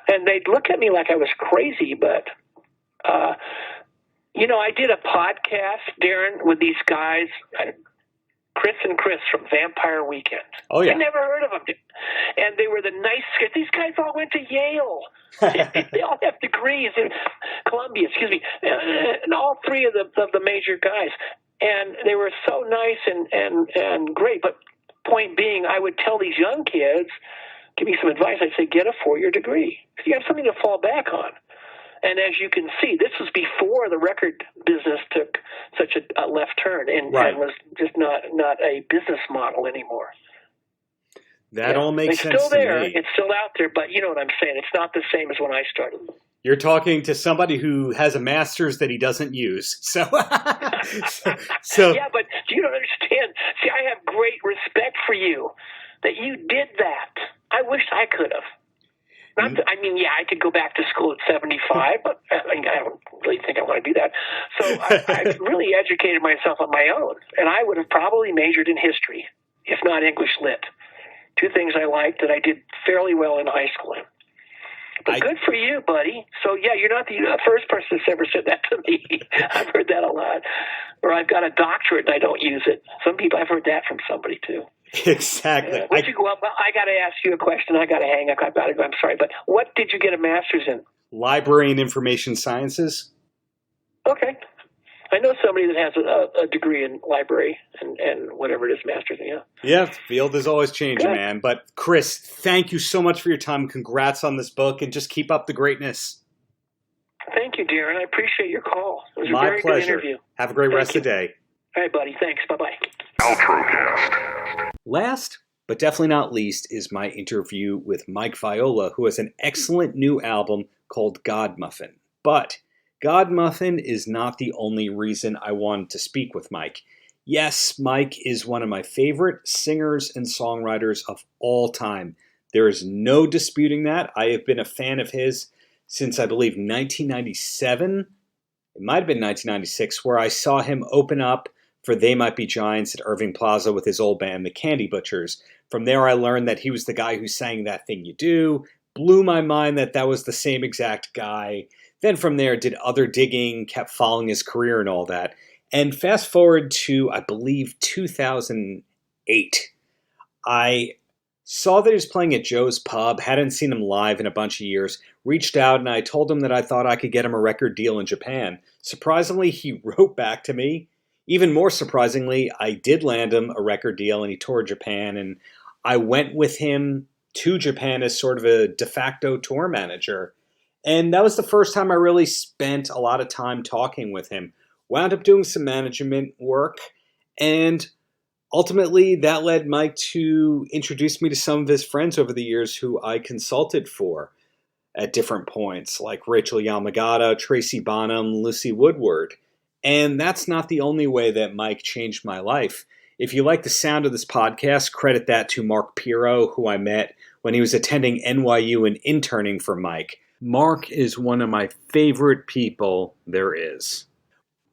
S4: And they'd look at me like I was crazy, but, I did a podcast, Darren, with these guys, Chris and Chris from Vampire Weekend.
S2: Oh, yeah.
S4: I never heard of them. And they were the nice guys. These guys all went to Yale. They all have degrees in Columbia, and all three of the major guys. And they were so nice and great. But point being, I would tell these young kids, give me some advice. I'd say, get a 4-year degree. So you have something to fall back on. And as you can see, this was before the record business took such a left turn and was just not a business model anymore.
S2: That all makes sense
S4: to me. It's still there.
S2: Me.
S4: It's still out there, but you know what I'm saying. It's not the same as when I started.
S2: You're talking to somebody who has a master's that he doesn't use. So
S4: yeah, but you don't understand. See, I have great respect for you that you did that. I wish I could have. I could go back to school at 75, but I don't really think I want to do that. So I really educated myself on my own, and I would have probably majored in history, if not English lit. 2 things I liked that I did fairly well in high school. But good for you, buddy. So, yeah, you're not the first person that's ever said that to me. I've heard that a lot. Or I've got a doctorate and I don't use it. Some people, I've heard that from somebody, too.
S2: Exactly.
S4: I got to ask you a question. I got to hang up. I've got to go. I'm sorry. But what did you get a master's in?
S2: Library and Information Sciences.
S4: Okay. I know somebody that has a degree in library and whatever it is, master's. Yeah.
S2: Yeah, the field is always changing, man. But Chris, thank you so much for your time. Congrats on this book, and just keep up the greatness.
S4: Thank you, Darren. I appreciate your call. It was
S2: My
S4: a very
S2: pleasure.
S4: good interview.
S2: Have a great rest of the day.
S4: All right, buddy. Thanks. Bye-bye.
S1: Paltrocast.
S2: Last, but definitely not least, is my interview with Mike Viola, who has an excellent new album called Godmuffin. But Godmuffin is not the only reason I wanted to speak with Mike. Yes, Mike is one of my favorite singers and songwriters of all time. There is no disputing that. I have been a fan of his since, I believe, 1997. It might have been 1996, where I saw him open up for They Might Be Giants at Irving Plaza with his old band, the Candy Butchers. From there, I learned that he was the guy who sang That Thing You Do. Blew my mind that that was the same exact guy. Then from there, did other digging, kept following his career and all that. And fast forward to, I believe, 2008. I saw that he was playing at Joe's Pub, hadn't seen him live in a bunch of years, reached out and I told him that I thought I could get him a record deal in Japan. Surprisingly, he wrote back to me. Even more surprisingly, I did land him a record deal and he toured Japan, and I went with him to Japan as sort of a de facto tour manager. And that was the first time I really spent a lot of time talking with him. Wound up doing some management work, and ultimately that led Mike to introduce me to some of his friends over the years who I consulted for at different points, like Rachel Yamagata, Tracy Bonham, Lucy Woodward. And that's not the only way that Mike changed my life. If you like the sound of this podcast, credit that to Mark Piro, who I met when he was attending NYU and interning for Mike. Mark is one of my favorite people there is.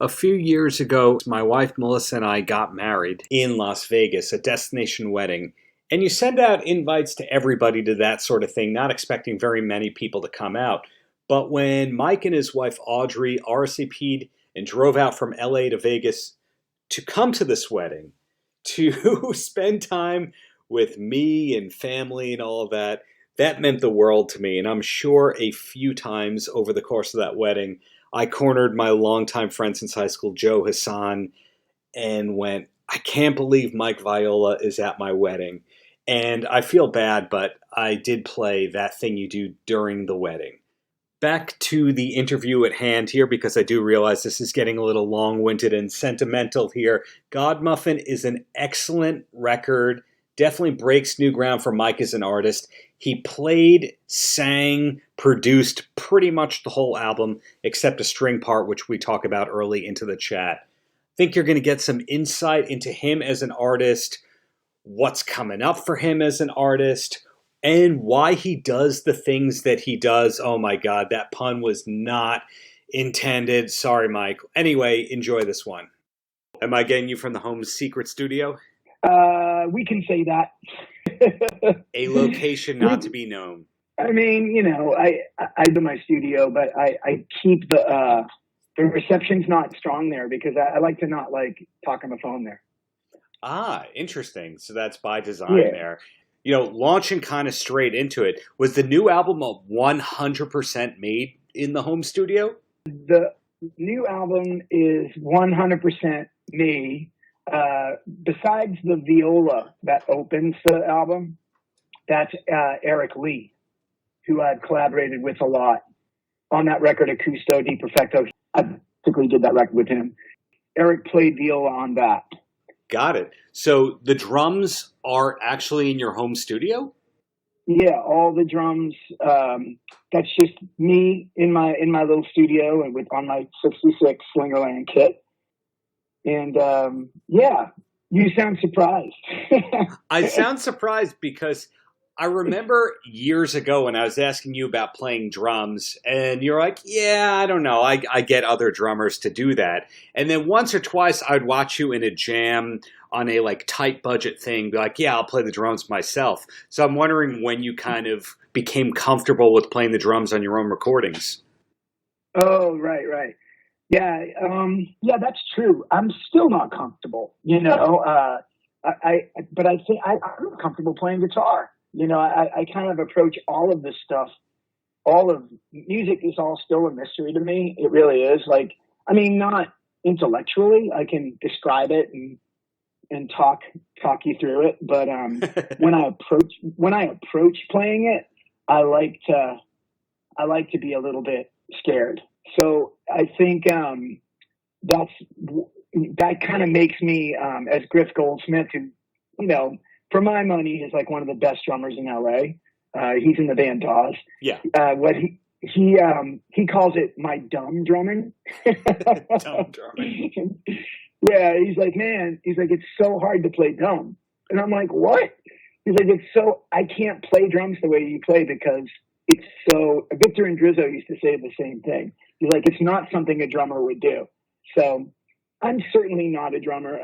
S2: A few years ago, my wife Melissa and I got married in Las Vegas, a destination wedding. And you send out invites to everybody to that sort of thing, not expecting very many people to come out. But when Mike and his wife Audrey RSVP'd and drove out from LA to Vegas to come to this wedding, to spend time with me and family and all of that, that meant the world to me. And I'm sure a few times over the course of that wedding, I cornered my longtime friend since high school, Joe Hassan, and went, I can't believe Mike Viola is at my wedding. And I feel bad, but I did play That Thing You Do during the wedding. Back to the interview at hand here, because I do realize this is getting a little long-winded and sentimental here. Godmuffin is an excellent record. Definitely breaks new ground for Mike as an artist. He played, sang, produced pretty much the whole album, except a string part, which we talk about early into the chat. I think you're going to get some insight into him as an artist, what's coming up for him as an artist, and why he does the things that he does. Oh my God, that pun was not intended. Sorry, Mike. Anyway, enjoy this one. Am I getting you from the home secret studio?
S5: We can say that.
S2: A location not to be known.
S5: I mean, you know, I do my studio, but I keep the reception's not strong there because I like to not talk on the phone there.
S2: Ah, interesting. So that's by design there. You know, launching kind of straight into it, was the new album 100% made in the home studio?
S5: The new album is 100% me. Besides the viola that opens the album, that's Eric Lee, who I've collaborated with a lot on that record, Accusto Di Perfecto. I basically did that record with him. Eric played viola on that.
S2: Got it. So the drums are actually in your home studio?
S5: Yeah, all the drums. That's just me in my little studio and on my '66 Slingerland kit. And yeah, you sound surprised.
S2: I sound surprised because I remember years ago when I was asking you about playing drums, and you're like, yeah, I don't know. I get other drummers to do that. And then once or twice I'd watch you in a jam on a tight budget thing, be like, yeah, I'll play the drums myself. So I'm wondering when you kind of became comfortable with playing the drums on your own recordings.
S5: Oh, right. Yeah, that's true. I'm still not comfortable, you know. But I think I'm comfortable playing guitar. You know, I kind of approach all of this stuff. All of music is all still a mystery to me. It really is. Not intellectually. I can describe it and talk you through it. But when I approach playing it, I like to be a little bit scared. So I think that kind of makes me, as Griff Goldsmith, who, you know, for my money is one of the best drummers in LA. He's in the band Dawes.
S2: Yeah.
S5: he calls it my dumb drumming.
S2: Dumb drumming.
S5: Yeah, he's like, man, it's so hard to play dumb. And I'm like, what? He's like, I can't play drums the way you play because it's so, Victor and Drizzo used to say the same thing. He's like, it's not something a drummer would do. So I'm certainly not a drummer.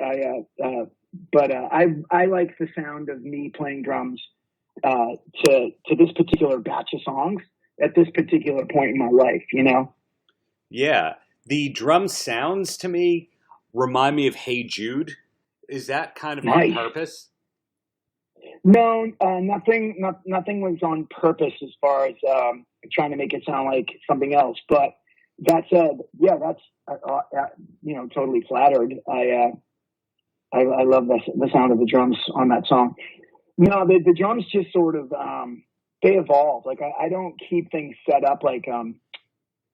S5: But I like the sound of me playing drums to this particular batch of songs at this particular point in my life, you know?
S2: Yeah. The drum sounds to me remind me of Hey Jude. Is that kind of on purpose?
S5: No, nothing was on purpose as far as trying to make it sound like something else. But that said, yeah, that's totally flattered. I love the sound of the drums on that song. No, the drums just sort of they evolve. Like I don't keep things set up like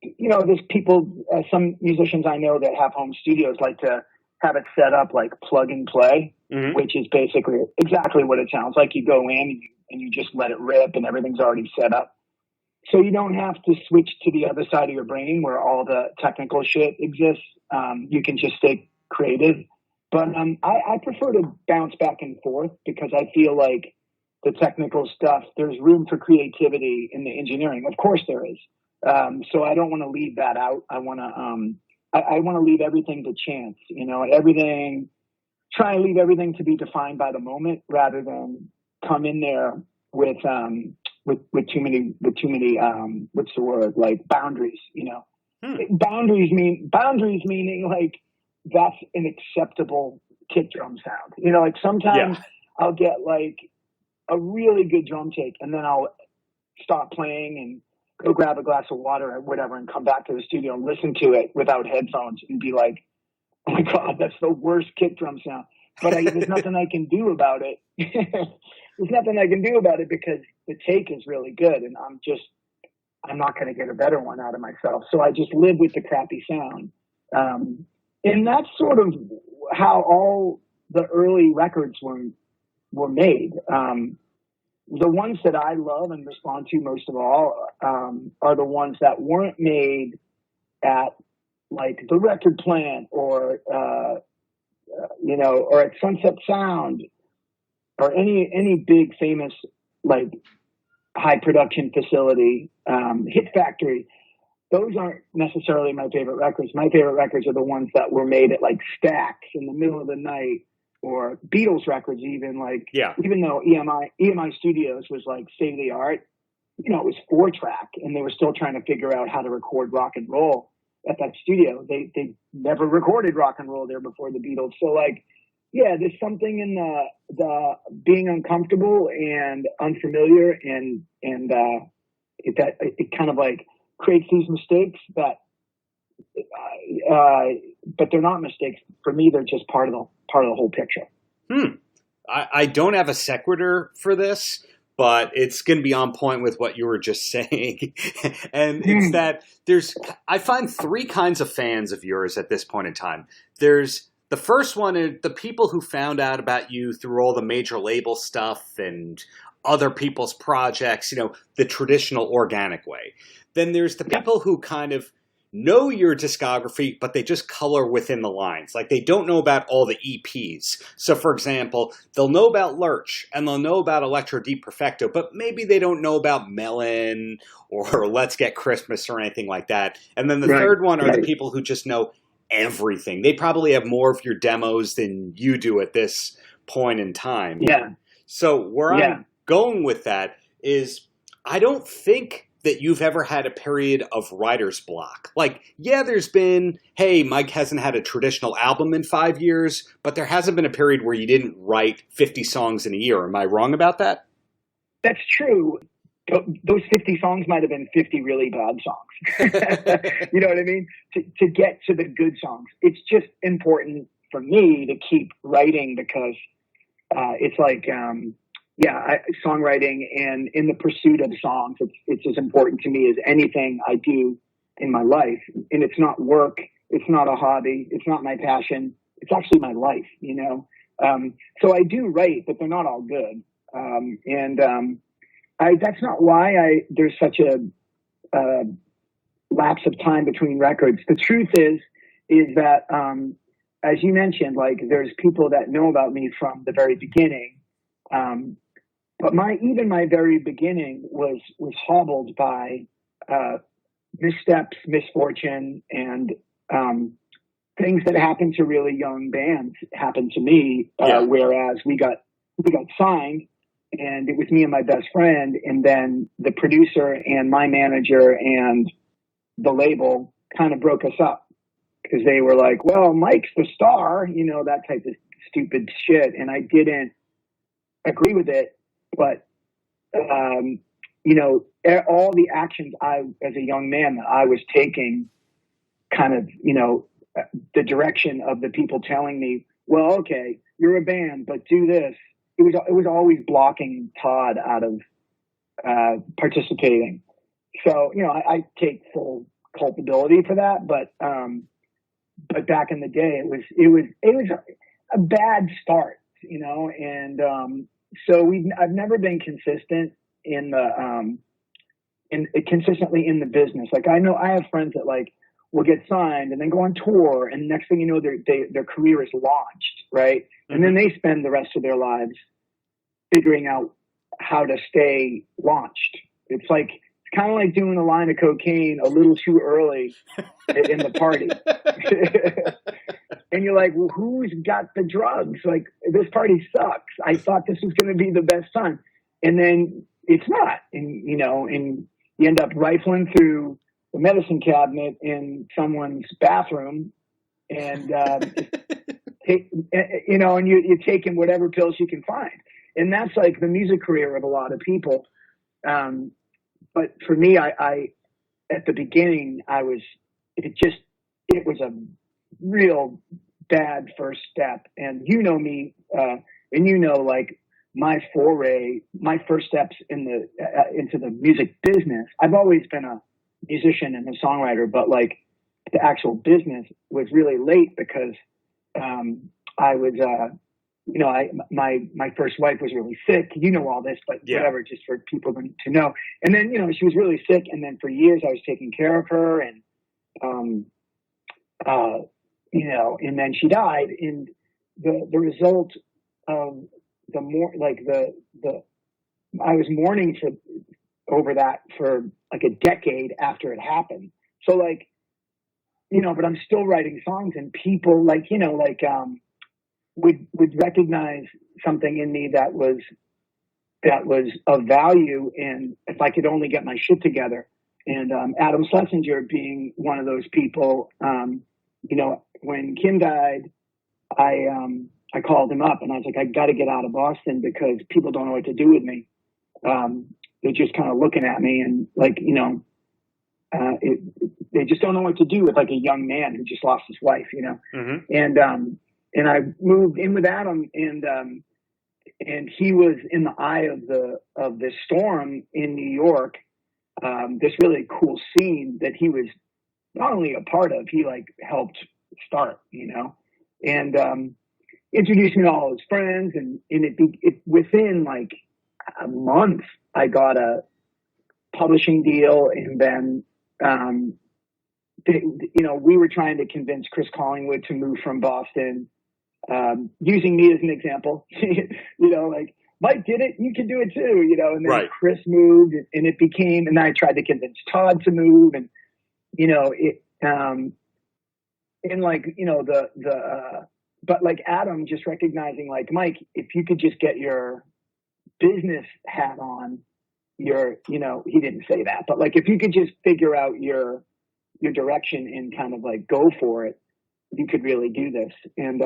S5: there's people, some musicians I know that have home studios like to have it set up like plug and play, which is basically exactly what it sounds like. You go in and you just let it rip and everything's already set up. So you don't have to switch to the other side of your brain where all the technical shit exists. You can just stay creative. But I prefer to bounce back and forth because I feel like the technical stuff, there's room for creativity in the engineering. Of course there is. So I don't want to leave that out. I want to leave everything to chance, try and leave everything to be defined by the moment rather than come in there with too many what's the word, like boundaries, boundaries meaning like that's an acceptable kick drum sound, like sometimes I'll get like a really good drum take and then I'll stop playing and go grab a glass of water or whatever and come back to the studio and listen to it without headphones and be like, oh my God, that's the worst kick drum sound. But there's nothing I can do about it. There's nothing I can do about it because the take is really good and I'm not going to get a better one out of myself. So I just live with the crappy sound. And that's sort of how all the early records were made. The ones that I love and respond to most of all are the ones that weren't made at like the record plant or at Sunset Sound or any big famous like high production facility, Hit Factory. Those aren't necessarily my favorite records. My favorite records are the ones that were made at like Stax in the middle of the night. Or Beatles records, even though EMI Studios was like state of the art, it was 4-track, and they were still trying to figure out how to record rock and roll at that studio. They never recorded rock and roll there before the Beatles. So like, yeah, there's something in the being uncomfortable and unfamiliar, and it kind of like creates these mistakes that. But they're not mistakes. For me, they're just part of the whole picture.
S2: I don't have a sequitur for this, but it's going to be on point with what you were just saying. And it's that I find 3 kinds of fans of yours at this point in time. There's the first one is the people who found out about you through all the major label stuff and other people's projects, the traditional organic way. Then there's the people who kind of know your discography, but they just color within the lines. Like they don't know about all the EPs. So for example, they'll know about Lurch and they'll know about Electro Deep Perfecto, but maybe they don't know about Melon or Let's Get Christmas or anything like that. And then the third one are the people who just know everything. They probably have more of your demos than you do at this point in time.
S5: Yeah.
S2: So where I'm going with that is I don't think that you've ever had a period of writer's block. Like, there's been, hey, Mike hasn't had a traditional album in 5 years, but there hasn't been a period where you didn't write 50 songs in a year. Am I wrong about that?
S5: That's true. Those 50 songs might have been 50 really bad songs. You know what I mean? To get to the good songs. It's just important for me to keep writing because it's like... songwriting and in the pursuit of songs, it's as important to me as anything I do in my life. And it's not work. It's not a hobby. It's not my passion. It's actually my life, So I do write, but they're not all good. That's not why there's such a lapse of time between records. The truth is that, as you mentioned, like there's people that know about me from the very beginning. But even my very beginning was hobbled by missteps, misfortune, and things that happen to really young bands happened to me. Whereas we got signed, and it was me and my best friend, and then the producer and my manager and the label kind of broke us up because they were like, "Well, Mike's the star," that type of stupid shit, and I didn't agree with it. But, all the actions as a young man, that I was taking kind of, the direction of the people telling me, well, okay, you're a band, but do this. It was always blocking Todd out of, participating. So, I take full culpability for that, but back in the day, it was a bad start, and, so I've never been consistent consistently in the business. Like I know I have friends that like will get signed and then go on tour, and next thing you know, their career is launched, right? Mm-hmm. And then they spend the rest of their lives figuring out how to stay launched. It's kind of like doing a line of cocaine a little too early in the party. And you're like, well, who's got the drugs? Like, this party sucks. I thought this was going to be the best time. And then it's not. And, and you end up rifling through the medicine cabinet in someone's bathroom and, and you're taking whatever pills you can find. And that's like the music career of a lot of people. But for me, I at the beginning, it was a real bad first step. And me, and like my foray, my first steps into the music business. I've always been a musician and a songwriter, but like the actual business was really late because I was, my first wife was really sick. All this, but whatever, just for people to know. And then, she was really sick. And then for years I was taking care of her, and, and then she died. And the result of I was mourning over that for like a decade after it happened. So but I'm still writing songs, and people would recognize something in me that was of value. And if I could only get my shit together, and Adam Schlesinger being one of those people, when Kim died, I called him up and I was like, I got to get out of Boston because people don't know what to do with me. They're just kind of looking at me and they just don't know what to do with like a young man who just lost his wife, Mm-hmm. And I moved in with Adam, and he was in the eye of this storm in New York, this really cool scene that he was not only a part of, he helped start, and introduced me to all his friends, and it within a month I got a publishing deal, and then we were trying to convince Chris Collingwood to move from Boston. Using me as an example, Mike did it, you can do it too, and then right. Chris moved, and it became, and I tried to convince Todd to move, and, but Adam just recognizing Mike, if you could just get your business hat on, he didn't say that, but if you could just figure out your direction and kind of go for it, you could really do this. And,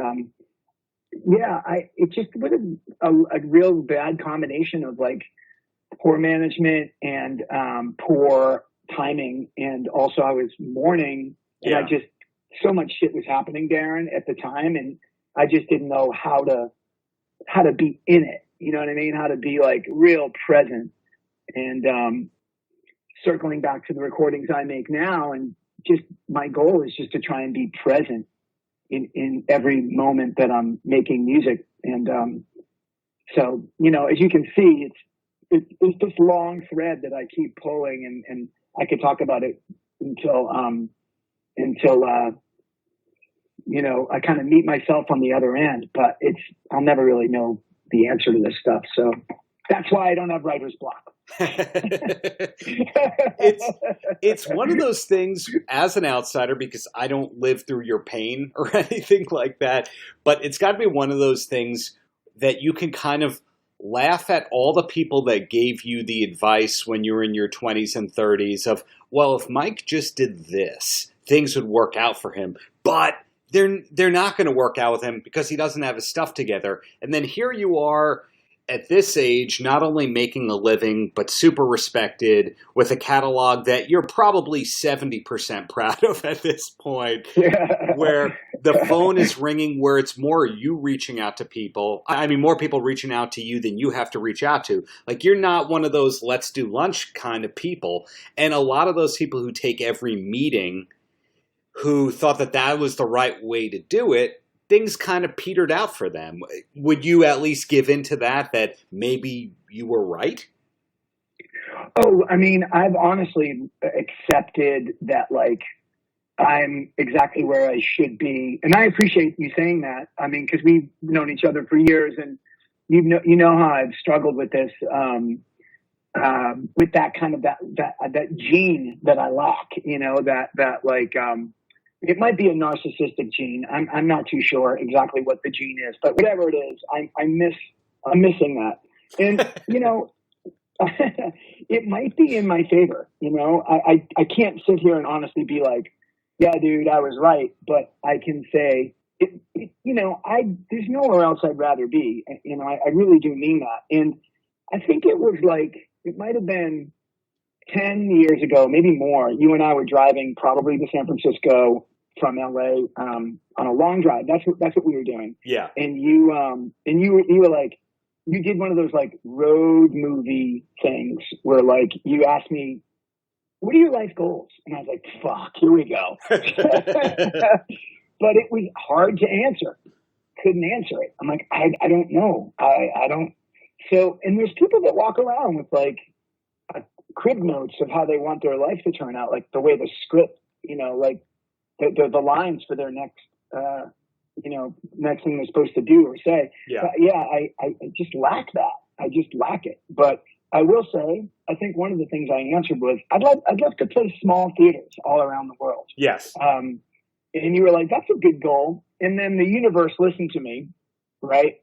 S5: it just was a real bad combination of poor management and poor timing. And also I was mourning, and so much shit was happening, Darren, at the time. And I just didn't know how to be in it. You know what I mean? How to be real present. And circling back to the recordings I make now, and just my goal is just to try and be present in every moment that I'm making music. And so, as you can see, it's this long thread that I keep pulling, and I could talk about it until I kind of meet myself on the other end, but I'll never really know the answer to this stuff. So that's why I don't have writer's block.
S2: It's one of those things as an outsider, because I don't live through your pain or anything like that, but it's got to be one of those things that you can kind of laugh at all the people that gave you the advice when you were in your 20s and 30s of, well, if Mike just did this, things would work out for him, but they're not going to work out with him because he doesn't have his stuff together. And then here you are at this age, not only making a living, but super respected with a catalog that you're probably 70% proud of at this point, where the phone is ringing, where it's more you reaching out to people. I mean, more people reaching out to you than you have to reach out to. Like, you're not one of those let's do lunch kind of people. And a lot of those people who take every meeting, who thought that was the right way to do it, things kind of petered out for them. Would you at least give into that maybe you were right?
S5: Oh, I mean, I've honestly accepted that, like, I'm exactly where I should be. And I appreciate you saying that. I mean, because we've known each other for years, and you know how I've struggled with this, with that kind of that gene that I lack, it might be a narcissistic gene. I'm not too sure exactly what the gene is, but whatever it is, I'm missing that. And, it might be in my favor. I can't sit here and honestly be like, yeah, dude, I was right. But I can say, there's nowhere else I'd rather be. I really do mean that. And I think it was like, it might have been 10 years ago, maybe more. You and I were driving probably to San Francisco from LA on a long drive. That's what we were doing.
S2: Yeah.
S5: And you were like, you did one of those like road movie things where like you asked me, what are your life goals? And I was like, fuck, here we go. But it was hard to answer. Couldn't answer it. I'm like, I don't know. I don't. So, and there's people that walk around with like crib notes of how they want their life to turn out, like the way the script, like the lines for their next thing they're supposed to do or say.
S2: Yeah.
S5: But yeah, I just lack that. I just lack it. But I will say, I think one of the things I answered was, I'd love to play small theaters all around the world.
S2: Yes.
S5: And you were like, that's a good goal. And then the universe listened to me, right?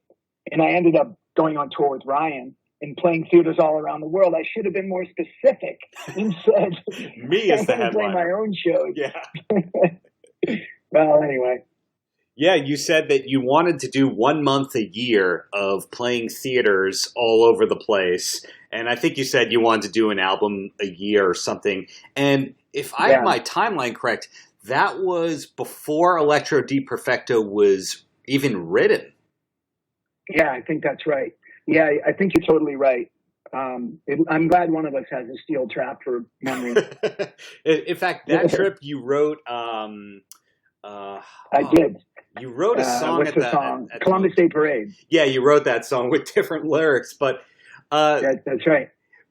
S5: And I ended up going on tour with Ryan and playing theaters all around the world. I should have been more specific and said,
S2: me as the
S5: I'm going to play my own shows.
S2: Yeah.
S5: Well, anyway.
S2: Yeah, you said that you wanted to do 1 month a year of playing theaters all over the place. And I think you said you wanted to do an album a year or something. And if I have my timeline correct, that was before Electro Di Perfecto was even written. Yeah,
S5: I think that's right. Yeah, I think you're totally right. I'm glad one of us has a steel trap for memory.
S2: In fact, that trip you wrote...
S5: I did.
S2: You wrote a song
S5: what's the song? Columbus Day Parade.
S2: Yeah, you wrote that song with different lyrics, but
S5: that's right.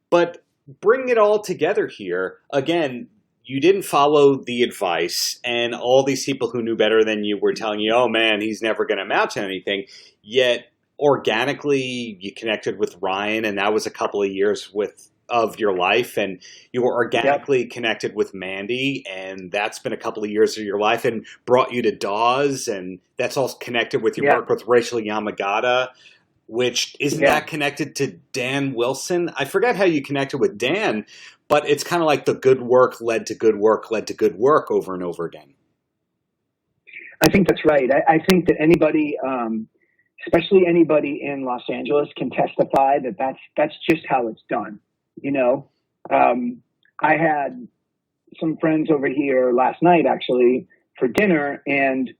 S2: But bring it all together here. Again, you didn't follow the advice, and all these people who knew better than you were telling you, oh man, he's never going to amount to anything. Yet organically you connected with Ryan, and that was a couple of years of your life, and you were organically connected with Mandy, and that's been a couple of years of your life and brought you to Dawes, and that's all connected with your work with Rachel Yamagata, which isn't that connected to Dan Wilson? I forget how you connected with Dan, but it's kind of like the good work led to good work led to good work over and over again.
S5: I think that's right. I think that anybody, especially anybody in Los Angeles, can testify that that's just how it's done. I had some friends over here last night actually for dinner, and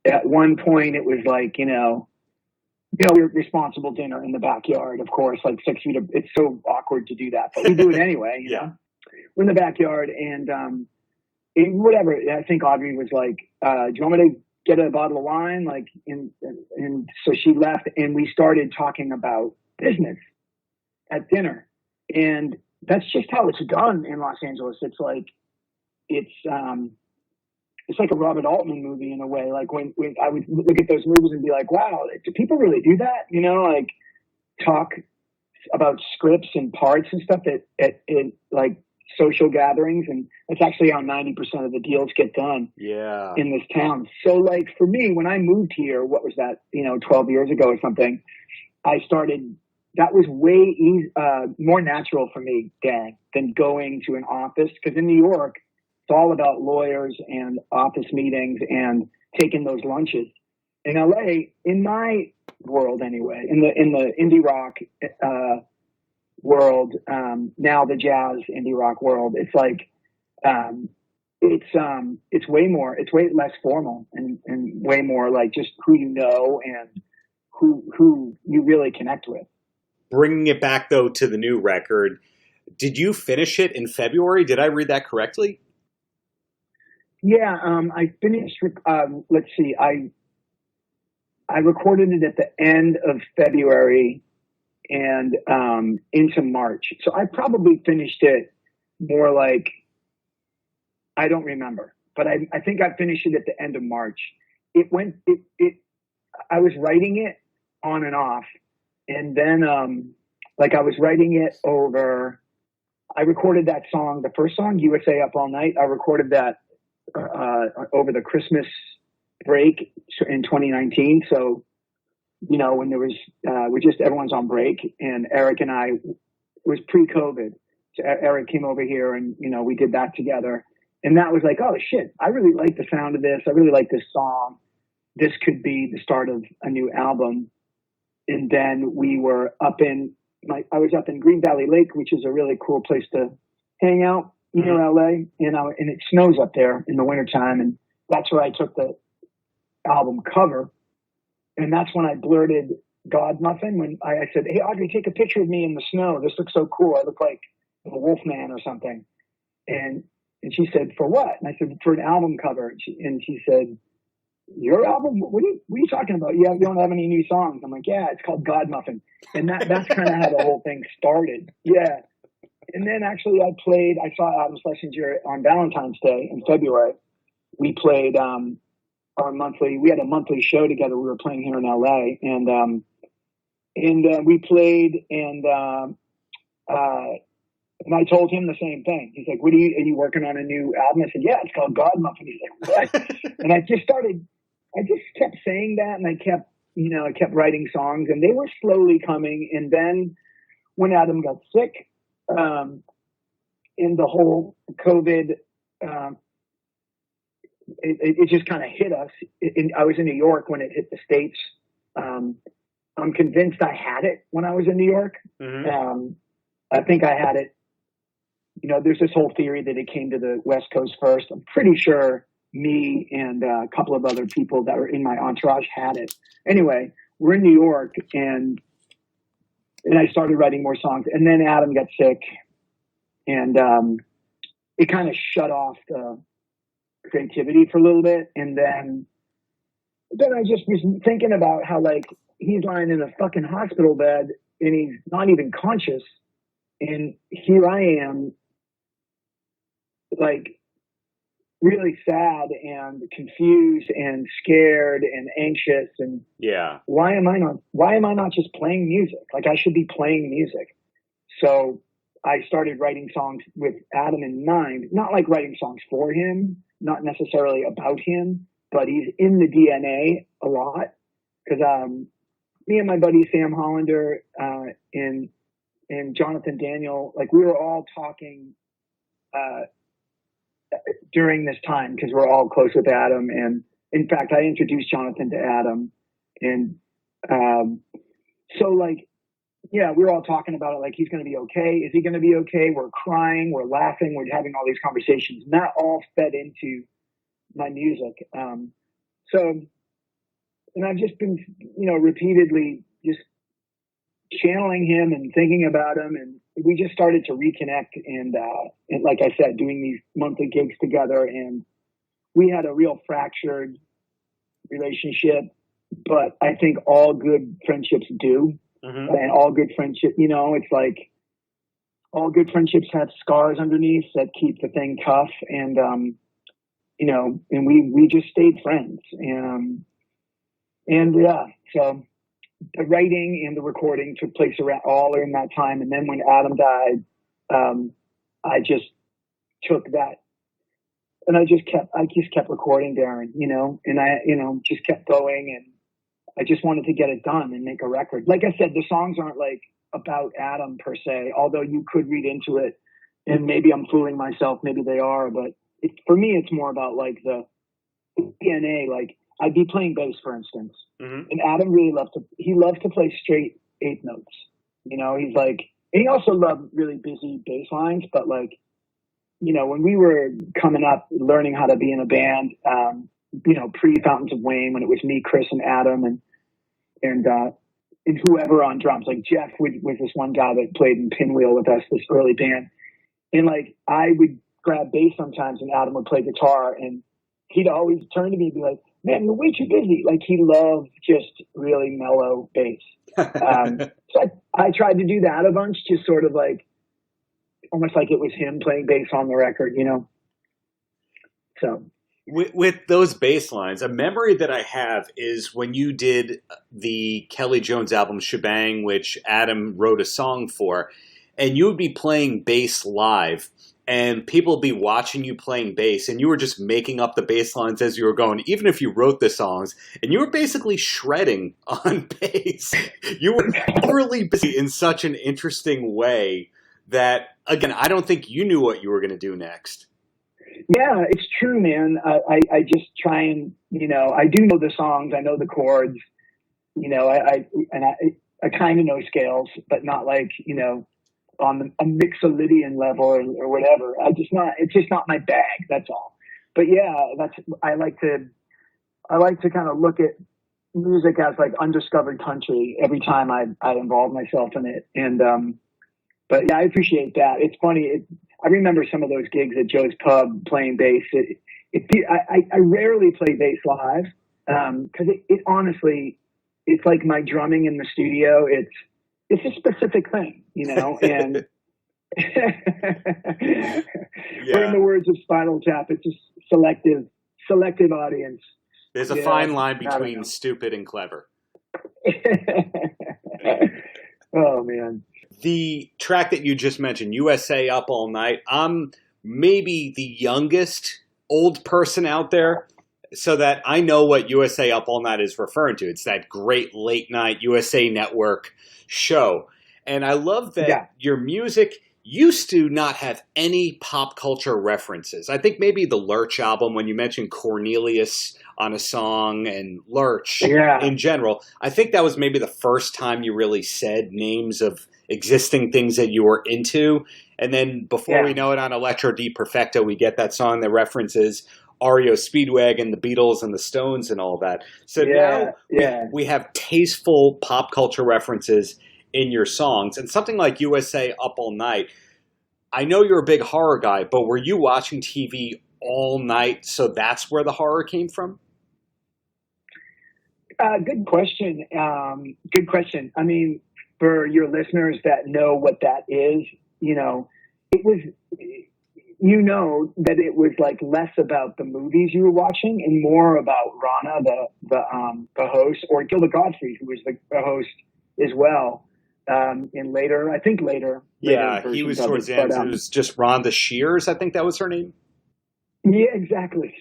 S5: at one point it was like, we're responsible dinner in the backyard, of course, like 6 feet. It's so awkward to do that, but we do it anyway. You know? We're in the backyard, and whatever. I think Audrey was like, "Do you want me to get a bottle of wine?" Like, and so she left, and we started talking about business at dinner. And that's just how it's done in Los Angeles. It's like a Robert Altman movie in a way. Like when I would look at those movies and be like, wow, do people really do that? You know, like talk about scripts and parts and stuff at like social gatherings. And that's actually how 90% of the deals get done in this town. So like for me, when I moved here, what was that, 12 years ago or something, that was way more natural for me, Dan, than going to an office. Because in New York, it's all about lawyers and office meetings and taking those lunches. In LA, in my world anyway, in the indie rock world, now the jazz indie rock world, it's like it's way less formal and way more like just who you know and who you really connect with.
S2: Bringing it back though to the new record, did you finish it in February? Did I read that correctly?
S5: Yeah, I finished. Let's see, I recorded it at the end of February and into March. So I probably finished it more like, I don't remember, but I think I finished it at the end of March. I was writing it on and off. And then, I was writing it over, I recorded that song, the first song, USA Up All Night. I recorded that over the Christmas break in 2019. So, when there was, everyone's on break, and Eric and I, it was pre-COVID. So Eric came over here and, we did that together. And that was like, oh shit, I really like the sound of this. I really like this song. This could be the start of a new album. And then we were I was up in Green Valley Lake, which is a really cool place to hang out near LA. And it snows up there in the wintertime. And that's where I took the album cover. And that's when I blurted Godmuffin, when I said, hey, Audrey, take a picture of me in the snow. This looks so cool. I look like a wolf man or something. And she said, for what? And I said, for an album cover. And she said, your album? What are you talking about? You don't have any new songs. I'm like, yeah, it's called Godmuffin. And that's kind of how the whole thing started. Yeah. And then actually I saw Adam Schlesinger on Valentine's Day in February. We played we had a monthly show together. We were playing here in LA, and we played, and I told him the same thing. He's like, are you working on a new album? I said, yeah, it's called Godmuffin. He's like, what? And I just kept saying that, and I kept writing songs, and they were slowly coming. And then when Adam got sick, in the whole COVID, it just kind of hit us. I was in New York when it hit the States. I'm convinced I had it when I was in New York. Mm-hmm. I think I had it. There's this whole theory that it came to the West Coast first. I'm pretty sure me and a couple of other people that were in my entourage had it. Anyway, we're in New York, and I started writing more songs. And then Adam got sick, and it kind of shut off the creativity for a little bit. And then I just was thinking about how, like, he's lying in a fucking hospital bed and he's not even conscious. And here I am, like, really sad and confused and scared and anxious. And why am I not just playing music? Like, I should be playing music. So I started writing songs with Adam in mind, not like writing songs for him, not necessarily about him, but he's in the DNA a lot. Because me and my buddy Sam Hollander and Jonathan Daniel, like, we were all talking during this time, because we're all close with Adam. And in fact, I introduced Jonathan to Adam. And so, like, yeah, we were all talking about it, like, he's going to be okay. Is he going to be okay? We're crying, we're laughing, we're having all these conversations. And that all fed into my music. And I've just been, repeatedly just channeling him and thinking about him. And we just started to reconnect. And like I said, doing these monthly gigs together. And we had a real fractured relationship, but I think all good friendships do. Mm-hmm. And all good friendship, it's like all good friendships have scars underneath that keep the thing tough. And, and we just stayed friends. And yeah, so the writing and the recording took place all in that time. And then when Adam died, I just took that and I just kept recording, Darren, and I, just kept going, and I just wanted to get it done and make a record. Like I said, the songs aren't like about Adam per se, although you could read into it, and maybe I'm fooling myself, maybe they are, but for me, it's more about like the DNA. Like I'd be playing bass, for instance, and Adam really loves to play straight eighth notes. He's like, and he also loved really busy bass lines, but like, when we were coming up, learning how to be in a band, pre Fountains of Wayne, when it was me, Chris, and Adam, and whoever on drums, like Jeff was this one guy that played in Pinwheel with us, this early band. And like, I would grab bass sometimes and Adam would play guitar, and he'd always turn to me and be like, man, you're way too busy. Like he loved just really mellow bass. So I tried to do that a bunch, just sort of like, almost like it was him playing bass on the record, So
S2: with those bass lines, a memory that I have is when you did the Kelly Jones album Shebang, which Adam wrote a song for, and you would be playing bass live, and people would be watching you playing bass, and you were just making up the bass lines as you were going, even if you wrote the songs, and you were basically shredding on bass. You were really busy in such an interesting way that, again, I don't think you knew what you were going to do next.
S5: Yeah, it's true, man. I just try and, I do know the songs. I know the chords, I kind of know scales, but not like, on a Mixolydian level or whatever. It's just not my bag. That's all. But yeah, I like to kind of look at music as like undiscovered country every time I involve myself in it. And, but yeah, I appreciate that. It's funny. I remember some of those gigs at Joe's Pub playing bass. I rarely play bass live because it honestly, it's like my drumming in the studio. It's a specific thing, and or in the words of Spinal Tap, it's a selective audience.
S2: There's a fine line between stupid and clever.
S5: Oh man.
S2: The track that you just mentioned, USA Up All Night, I'm maybe the youngest old person out there, so that I know what USA Up All Night is referring to. It's that great late night USA Network show. And I love that your music used to not have any pop culture references. I think maybe the Lurch album, when you mentioned Cornelius on a song and Lurch in general, I think that was maybe the first time you really said names of existing things that you were into. And then before we know it, on Electro Di Perfecto, we get that song that references REO Speedwagon, the Beatles and the Stones and all that. So now we have tasteful pop culture references in your songs. And something like USA Up All Night, I know you're a big horror guy, but were you watching TV all night, so that's where the horror came from?
S5: Good question. Good question. I mean, for your listeners that know what that is, it was, that it was like less about the movies you were watching and more about Rana, the host, or Gilda Gottfried, who was the host as well. And later.
S2: Yeah, he was towards the end. It was just Rhonda Shears, I think that was her name.
S5: Yeah, exactly.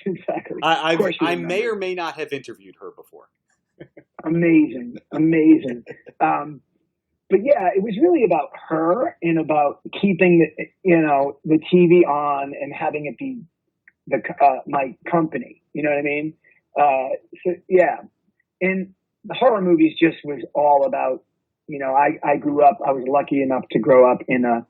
S2: I may or may not have interviewed her before.
S5: Amazing. But yeah, it was really about her and about keeping the TV on and having it be my company. You know what I mean? So yeah, and the horror movies just was all about. I grew up. I was lucky enough to grow up in a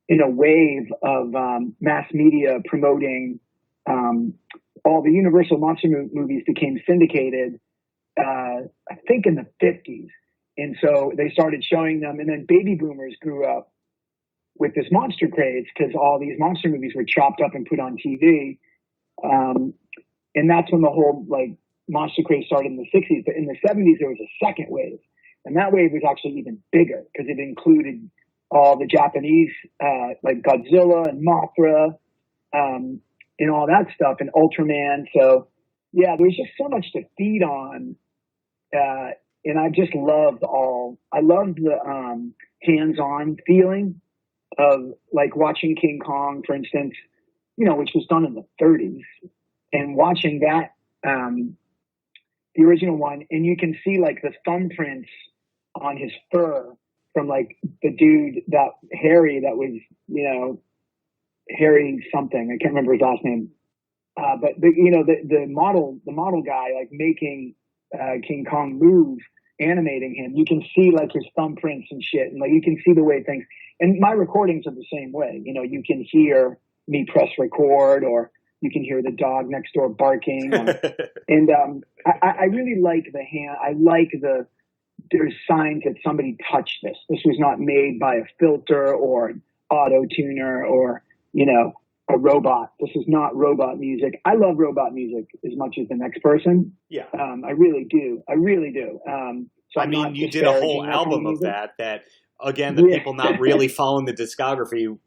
S5: wave of mass media promoting all the Universal monster movies became syndicated. I think in the 50s. And so they started showing them, and then baby boomers grew up with this monster craze because all these monster movies were chopped up and put on TV. And that's when the whole monster craze started in the 60s. But in the 70s, there was a second wave. And that wave was actually even bigger because it included all the Japanese, like Godzilla and Mothra, and all that stuff, and Ultraman. So yeah, there's just so much to feed on. And I just loved I loved the hands-on feeling of like watching King Kong, for instance, which was done in the 30s, and watching that, the original one, and you can see like the thumbprints on his fur from like the dude, that Harry, that was, Harry something, I can't remember his last name. But the model guy, like making King Kong move, animating him, you can see like his thumbprints and shit, and like you can see the way things. And my recordings are the same way. You can hear me press record, or you can hear the dog next door barking. And I really like the hand. I like there's signs that somebody touched this. This was not made by a filter or an auto tuner or a robot. This is not robot music. I love robot music as much as the next person.
S2: Yeah.
S5: I really do. So
S2: I mean, you did a whole album of that again, the people not really following the discography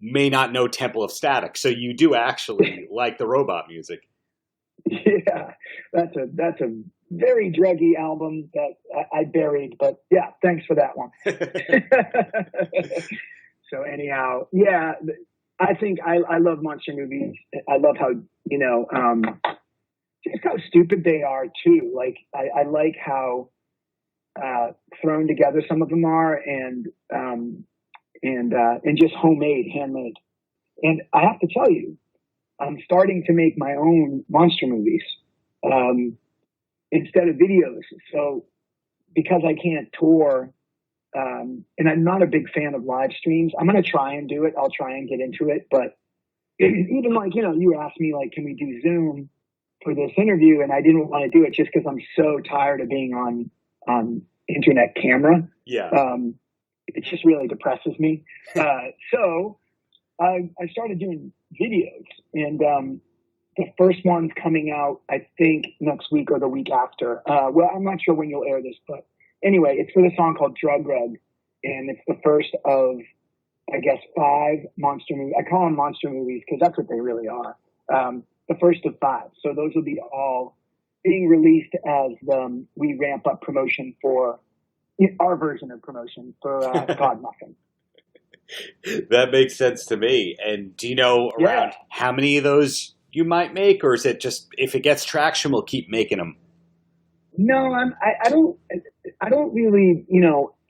S2: may not know Temple of Static. So you do actually like the robot music. Yeah,
S5: that's a very druggy album that I buried, but yeah, thanks for that one. So anyhow, yeah, I think I love monster movies. I love how, just how stupid they are too. Like I like how thrown together some of them are, and just handmade. And I have to tell you, I'm starting to make my own monster movies instead of videos. So because I can't tour, and I'm not a big fan of live streams, I'm going to try and do it. I'll try and get into it. But even like, you asked me, like, can we do Zoom for this interview? And I didn't want to do it just because I'm so tired of being on internet camera.
S2: Yeah.
S5: It just really depresses me. So I started doing videos, and the first one's coming out, I think, next week or the week after. Well, I'm not sure when you'll air this, but anyway, it's for the song called Drug Rug, and it's the first of, I guess, 5 monster movies. I call them monster movies because that's what they really are. The first of 5. So those will be all being released as we ramp up promotion for our version of promotion for Godmuffin.
S2: That makes sense to me. And do you know around how many of those you might make, or is it just if it gets traction, we'll keep making them?
S5: No, I don't really.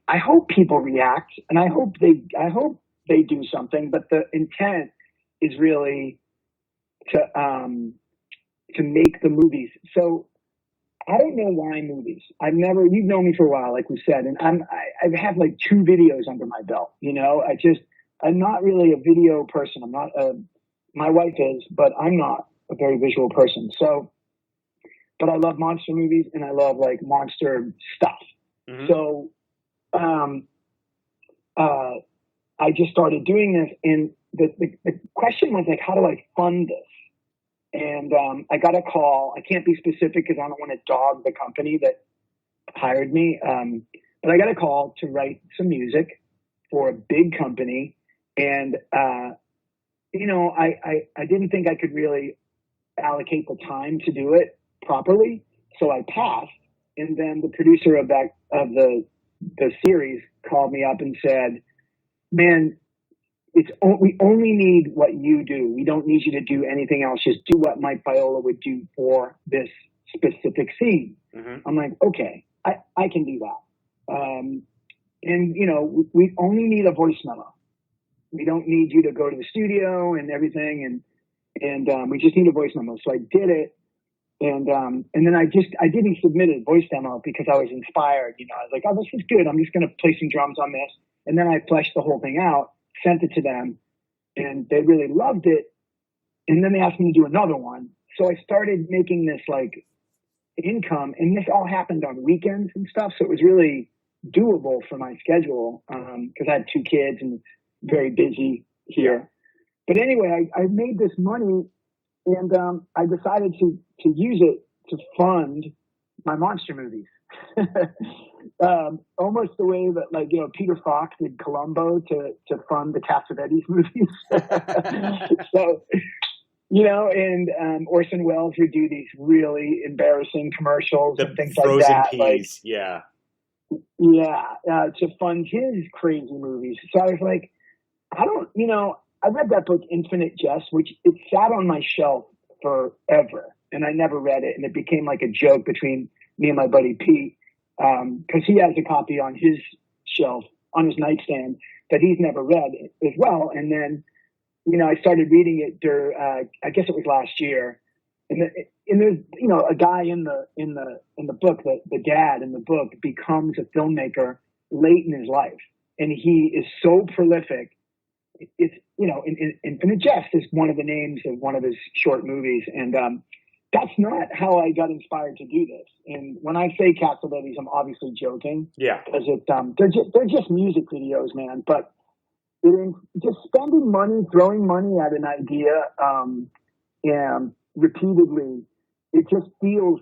S5: I hope people react, and I hope they do something. But the intent is really to make the movies. So I don't know why movies. You've known me for a while, like we said, and I've had like 2 videos under my belt. I'm not really a video person. I'm not my wife is, but I'm not a very visual person. So, but I love monster movies and I love like monster stuff. Mm-hmm. So, I just started doing this, and the question was like, how do I fund this? And I got a call. I can't be specific because I don't want to dog the company that hired me. But I got a call to write some music for a big company. And, I didn't think I could really allocate the time to do it properly. So I passed. And then the producer of the series called me up and said, man, we only need what you do. We don't need you to do anything else. Just do what Mike Viola would do for this specific scene. Mm-hmm. I'm like, okay, I can do that. And we only need a voice memo. We don't need you to go to the studio and everything. And we just need a voice memo. So I did it. And then I didn't submit a voice demo because I was inspired. I was like, oh, this is good. I'm just going to play some drums on this. And then I fleshed the whole thing out, sent it to them, and they really loved it. And then they asked me to do another one. So I started making this like income, and this all happened on weekends and stuff. So it was really doable for my schedule because I had 2 kids and very busy here. But anyway, I made this money, and I decided to use it to fund my monster movies. almost the way that, like, Peter Falk did Columbo to fund the Cassavetes movies. So, and Orson Welles would do these really embarrassing commercials and things like that.
S2: Peas, yeah.
S5: Yeah, to fund his crazy movies. So I was like, I read that book, Infinite Jest, which it sat on my shelf forever, and I never read it, and it became like a joke between me and my buddy Pete, because he has a copy on his shelf, on his nightstand, that he's never read as well. And then, I started reading it I guess it was last year, and there's, a guy in the book, the dad in the book becomes a filmmaker late in his life, and he is so prolific. It's, Infinite Jest is one of the names of one of his short movies. And that's not how I got inspired to do this. And when I say Cassavetes, I'm obviously joking.
S2: Yeah.
S5: Because they're just music videos, man. But just spending money, throwing money at an idea and repeatedly, it feels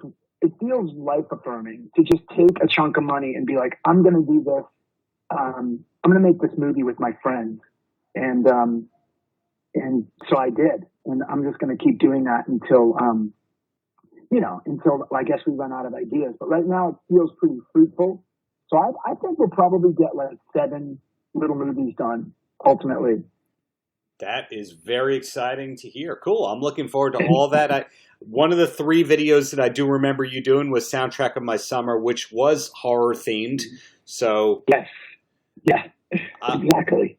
S5: life affirming to just take a chunk of money and be like, I'm going to do this. I'm going to make this movie with my friends. And so I did, and I'm just going to keep doing that until I guess we run out of ideas. But right now it feels pretty fruitful. So I think we'll probably get like 7 little movies done ultimately.
S2: That is very exciting to hear. Cool. I'm looking forward to all that. One of the 3 videos that I do remember you doing was Soundtrack of My Summer, which was horror themed. So
S5: yes. Yeah.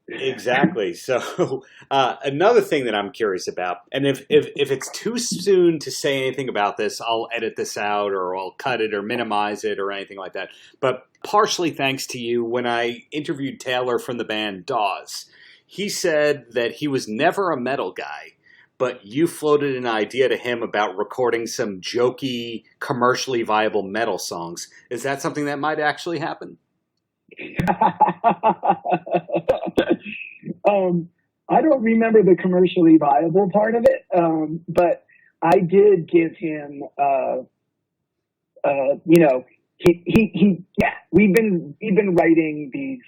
S2: Exactly. So another thing that I'm curious about, and if it's too soon to say anything about this, I'll edit this out or I'll cut it or minimize it or anything like that. But partially thanks to you, when I interviewed Taylor from the band Dawes, he said that he was never a metal guy, but you floated an idea to him about recording some jokey, commercially viable metal songs. Is that something that might actually happen?
S5: I don't remember the commercially viable part of it, but I did give him, we've been writing these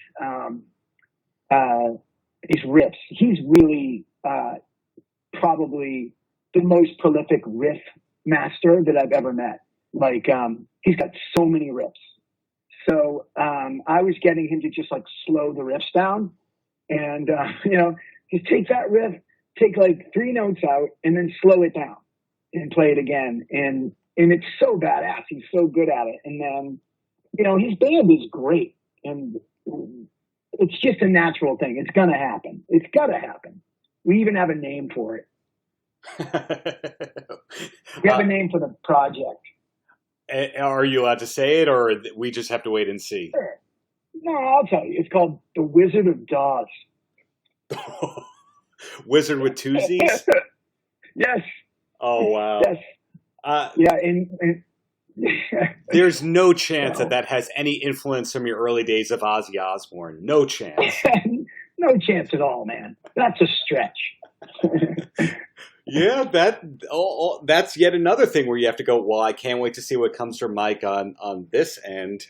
S5: riffs. He's really probably the most prolific riff master that I've ever met. Like, he's got so many riffs. So I was getting him to just like slow the riffs down and, just take that riff, take like 3 notes out and then slow it down and play it again. And it's so badass. He's so good at it. And then, his band is great. And it's just a natural thing. It's going to happen. It's got to happen. We even have a name for it. We have a name for the project.
S2: Are you allowed to say it, or we just have to wait and see?
S5: Sure. No, I'll tell you. It's called The Wizard of Dawes.
S2: Wizard with 2 Z's?
S5: Yes.
S2: Oh, wow.
S5: Yes.
S2: There's no chance that has any influence from your early days of Ozzy Osbourne. No chance.
S5: No chance at all, man. That's a stretch.
S2: Yeah, that's yet another thing where you have to go, well, I can't wait to see what comes from Mike on this end.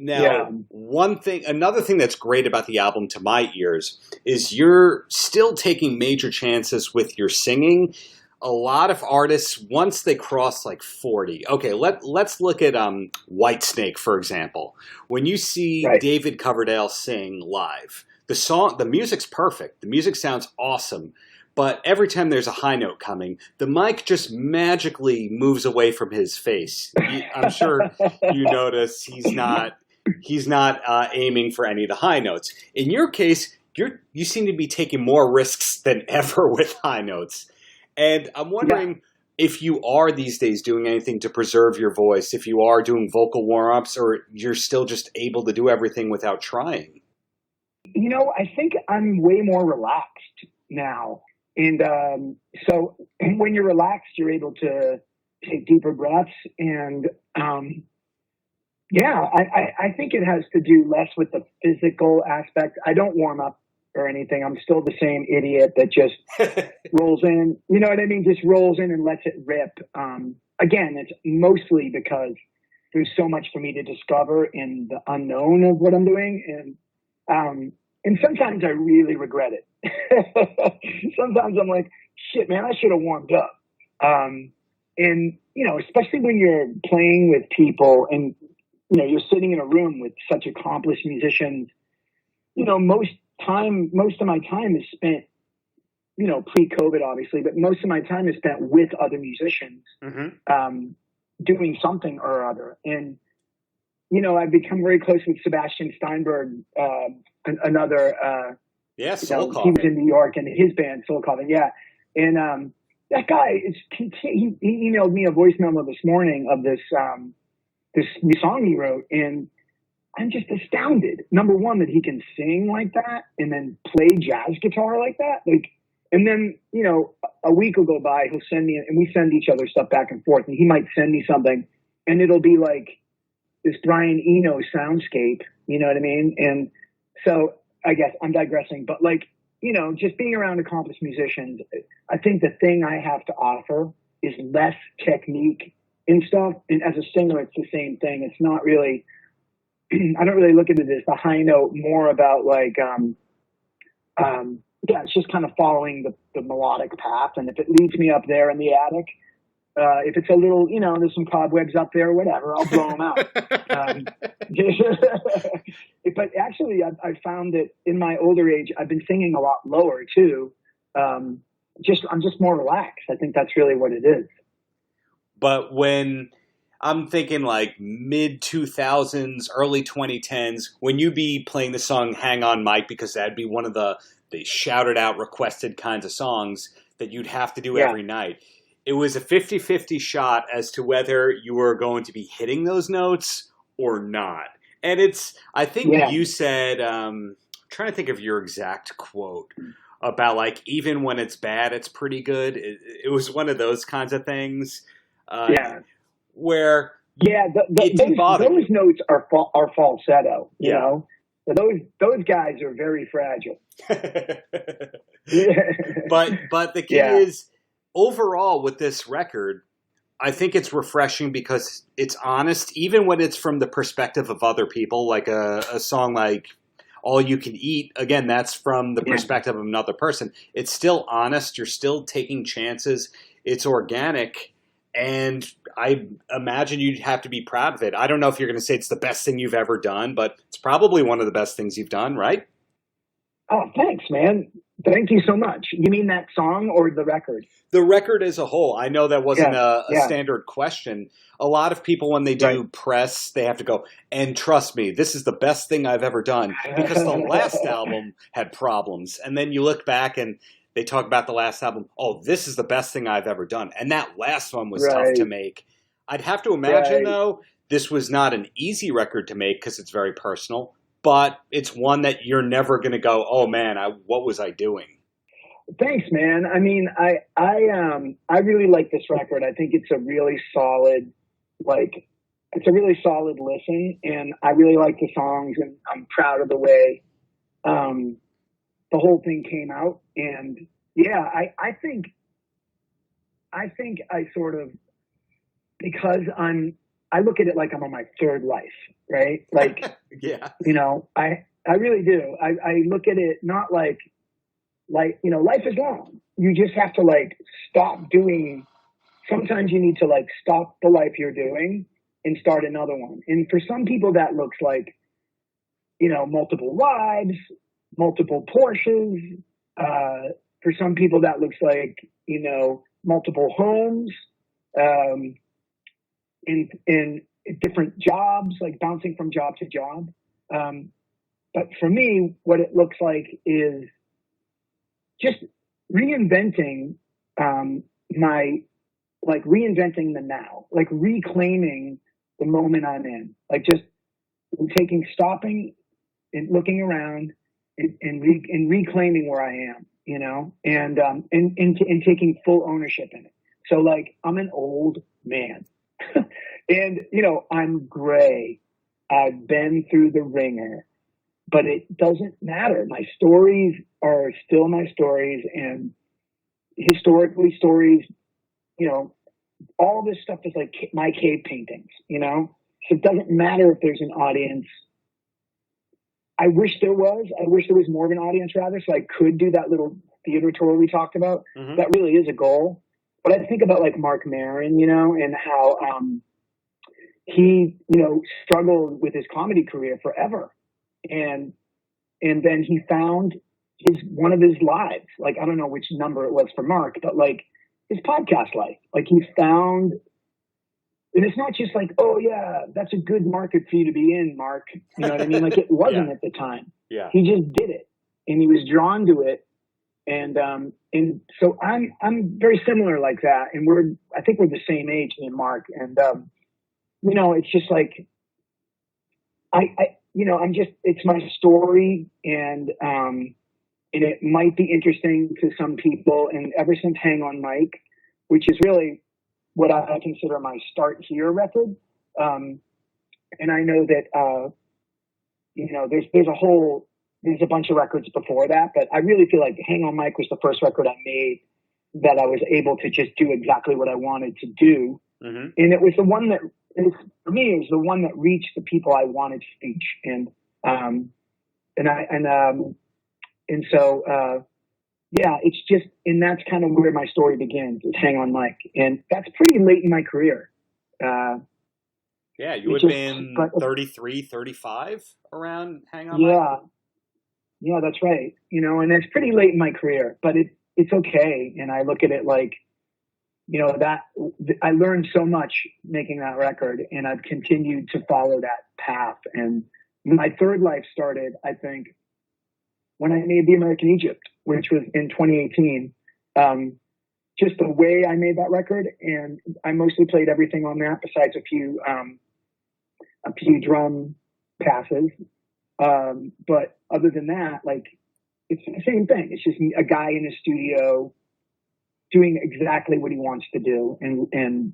S2: Another thing that's great about the album to my ears is you're still taking major chances with your singing. A lot of artists, once they cross like 40, okay, let's look at Whitesnake, for example. When you see David Coverdale sing live, the music's perfect. The music sounds awesome. But every time there's a high note coming, the mic just magically moves away from his face. I'm sure you notice he's not aiming for any of the high notes. In your case, you seem to be taking more risks than ever with high notes. And I'm wondering if you are these days doing anything to preserve your voice, if you are doing vocal warm-ups, or you're still just able to do everything without trying.
S5: I think I'm way more relaxed now. And so when you're relaxed, you're able to take deeper breaths. And I think it has to do less with the physical aspect. I don't warm up or anything. I'm still the same idiot that just rolls in. You know what I mean? Just rolls in and lets it rip. Again, it's mostly because there's so much for me to discover in the unknown of what I'm doing. And sometimes I really regret it. Sometimes I'm like, shit, man, I should have warmed up. And, you know, especially when you're playing with people and, you know, you're sitting in a room with such accomplished musicians, you know, most of my time is spent, you know, pre-COVID obviously, but most of my time is spent with other musicians, doing something or other. And, you know, I've become very close with Sebastian Steinberg, another,
S2: Soul Coffin.
S5: He was in New York and his band Soul Coffin. Yeah. And, that guy he emailed me a voice memo this morning of this new song he wrote. And I'm just astounded. Number one, that he can sing like that and then play jazz guitar like that. Like, and then, you know, a week will go by, he'll send me, and we send each other stuff back and forth, and he might send me something and it'll be like this Brian Eno soundscape, you know what I mean? And so I guess I'm digressing, but like, you know, just being around accomplished musicians, I think the thing I have to offer is less technique and stuff. And as a singer, it's the same thing. It's not really, I don't really look at it as the high note, more about like, it's just kind of following the melodic path. And if it leads me up there in the attic, if it's a little, you know, there's some cobwebs up there or whatever, I'll blow them out. But actually, I found that in my older age, I've been singing a lot lower too. I'm just more relaxed. I think that's really what it is.
S2: But when I'm thinking like mid 2000s, early 2010s, when you be playing the song "Hang On, Mike," because that'd be one of the shouted out, requested kinds of songs that you'd have to do every night. It was a 50-50 shot as to whether you were going to be hitting those notes or not. And I think you said, I'm trying to think of your exact quote about like, even when it's bad, it's pretty good. It was one of those kinds of things where
S5: it didn't bother those notes are falsetto, you know? Those guys are very fragile.
S2: But the key is, overall with this record, I think it's refreshing because it's honest, even when it's from the perspective of other people, like a song like All You Can Eat. Again, that's from the perspective of another person. It's still honest. You're still taking chances. It's organic. And I imagine you'd have to be proud of it. I don't know if you're going to say it's the best thing you've ever done, but it's probably one of the best things you've done, right?
S5: Oh, thanks, man. Thank you so much. You mean that song or the record?
S2: The record as a whole. I know that wasn't a standard question. A lot of people, when they do press, they have to go, and trust me, this is the best thing I've ever done, because the last album had problems. And then you look back and they talk about the last album, oh, this is the best thing I've ever done. And that last one was tough to make. I'd have to imagine, though, this was not an easy record to make because it's very personal. But it's one that you're never going to go, oh man, what was I doing?
S5: Thanks, man. I mean, I really like this record. I think it's a really solid, listen, and I really like the songs, and I'm proud of the way the whole thing came out. And I think I sort of, because I look at it like I'm on my third life, right? Like, you know, I really do. I look at it not like, you know, life is long. You just have to like stop doing. Sometimes you need to like stop the life you're doing and start another one. And for some people that looks like, you know, multiple wives, multiple Porsches. For some people that looks like, you know, multiple homes, in different jobs, like bouncing from job to job. But for me, what it looks like is just reinventing reinventing the now, like reclaiming the moment I'm in, like just stopping and looking around and reclaiming where I am, you know, and taking full ownership in it. So like, I'm an old man. And, you know, I'm gray. I've been through the ringer, but it doesn't matter. My stories are still my stories, and historically stories, you know, all this stuff is like my cave paintings, you know, So it doesn't matter if there's an audience. I wish there was more of an audience rather, so I could do that little theater tour we talked about.
S2: Mm-hmm.
S5: That really is a goal. But I think about like Mark Maron, you know, and how he, you know, struggled with his comedy career forever. And then he found one of his lives, like, I don't know which number it was for Mark, but like his podcast life, like he found, and it's not just like, oh yeah, that's a good market for you to be in, Mark. You know what I mean? Like it wasn't at the time.
S2: Yeah.
S5: He just did it and he was drawn to it. And so I'm very similar like that. And I think we're the same age, me and Mark. And, you know, it's just like, it's my story and it might be interesting to some people. And ever since Hang On Mike, which is really what I consider my Start Here record. And I know that, you know, there's a bunch of records before that, but I really feel like Hang On Mike was the first record I made that I was able to just do exactly what I wanted to do.
S2: Mm-hmm.
S5: And it was the one that, for me, it was the one that reached the people I wanted to reach. And so, it's just, and that's kind of where my story begins, is Hang On Mike. And that's pretty late in my career.
S2: Yeah, you would have been 33, 35 around Hang On Mike?
S5: Yeah, that's right. You know, and it's pretty late in my career, but it's okay. And I look at it like, you know, that I learned so much making that record, and I've continued to follow that path. And my third life started, I think, when I made The American Egypt, which was in 2018. Just the way I made that record, and I mostly played everything on that besides a few drum passes. But other than that, like, it's the same thing. It's just a guy in a studio doing exactly what he wants to do. And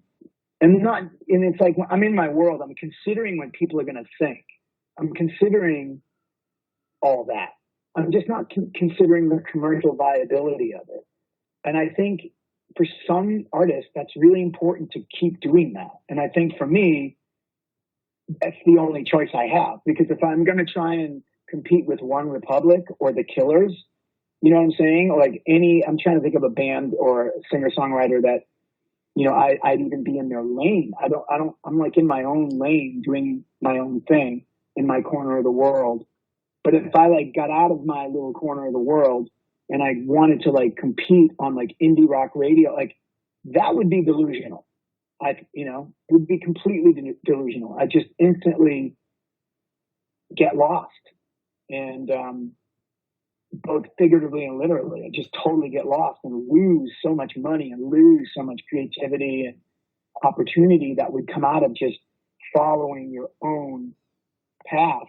S5: it's like, I'm in my world. I'm considering what people are going to think. I'm considering all that. I'm just not considering the commercial viability of it. And I think for some artists, that's really important to keep doing that. And I think for me, that's the only choice I have, because if I'm going to try and compete with One Republic or the Killers, you know what I'm saying? Or like I'm trying to think of a band or a singer-songwriter that, you know, I'd even be in their lane. I'm like in my own lane doing my own thing in my corner of the world. But if I like got out of my little corner of the world and I wanted to like compete on like indie rock radio, like that would be delusional. It would be completely delusional. I just instantly get lost, and both figuratively and literally, I just totally get lost and lose so much money and lose so much creativity and opportunity that would come out of just following your own path.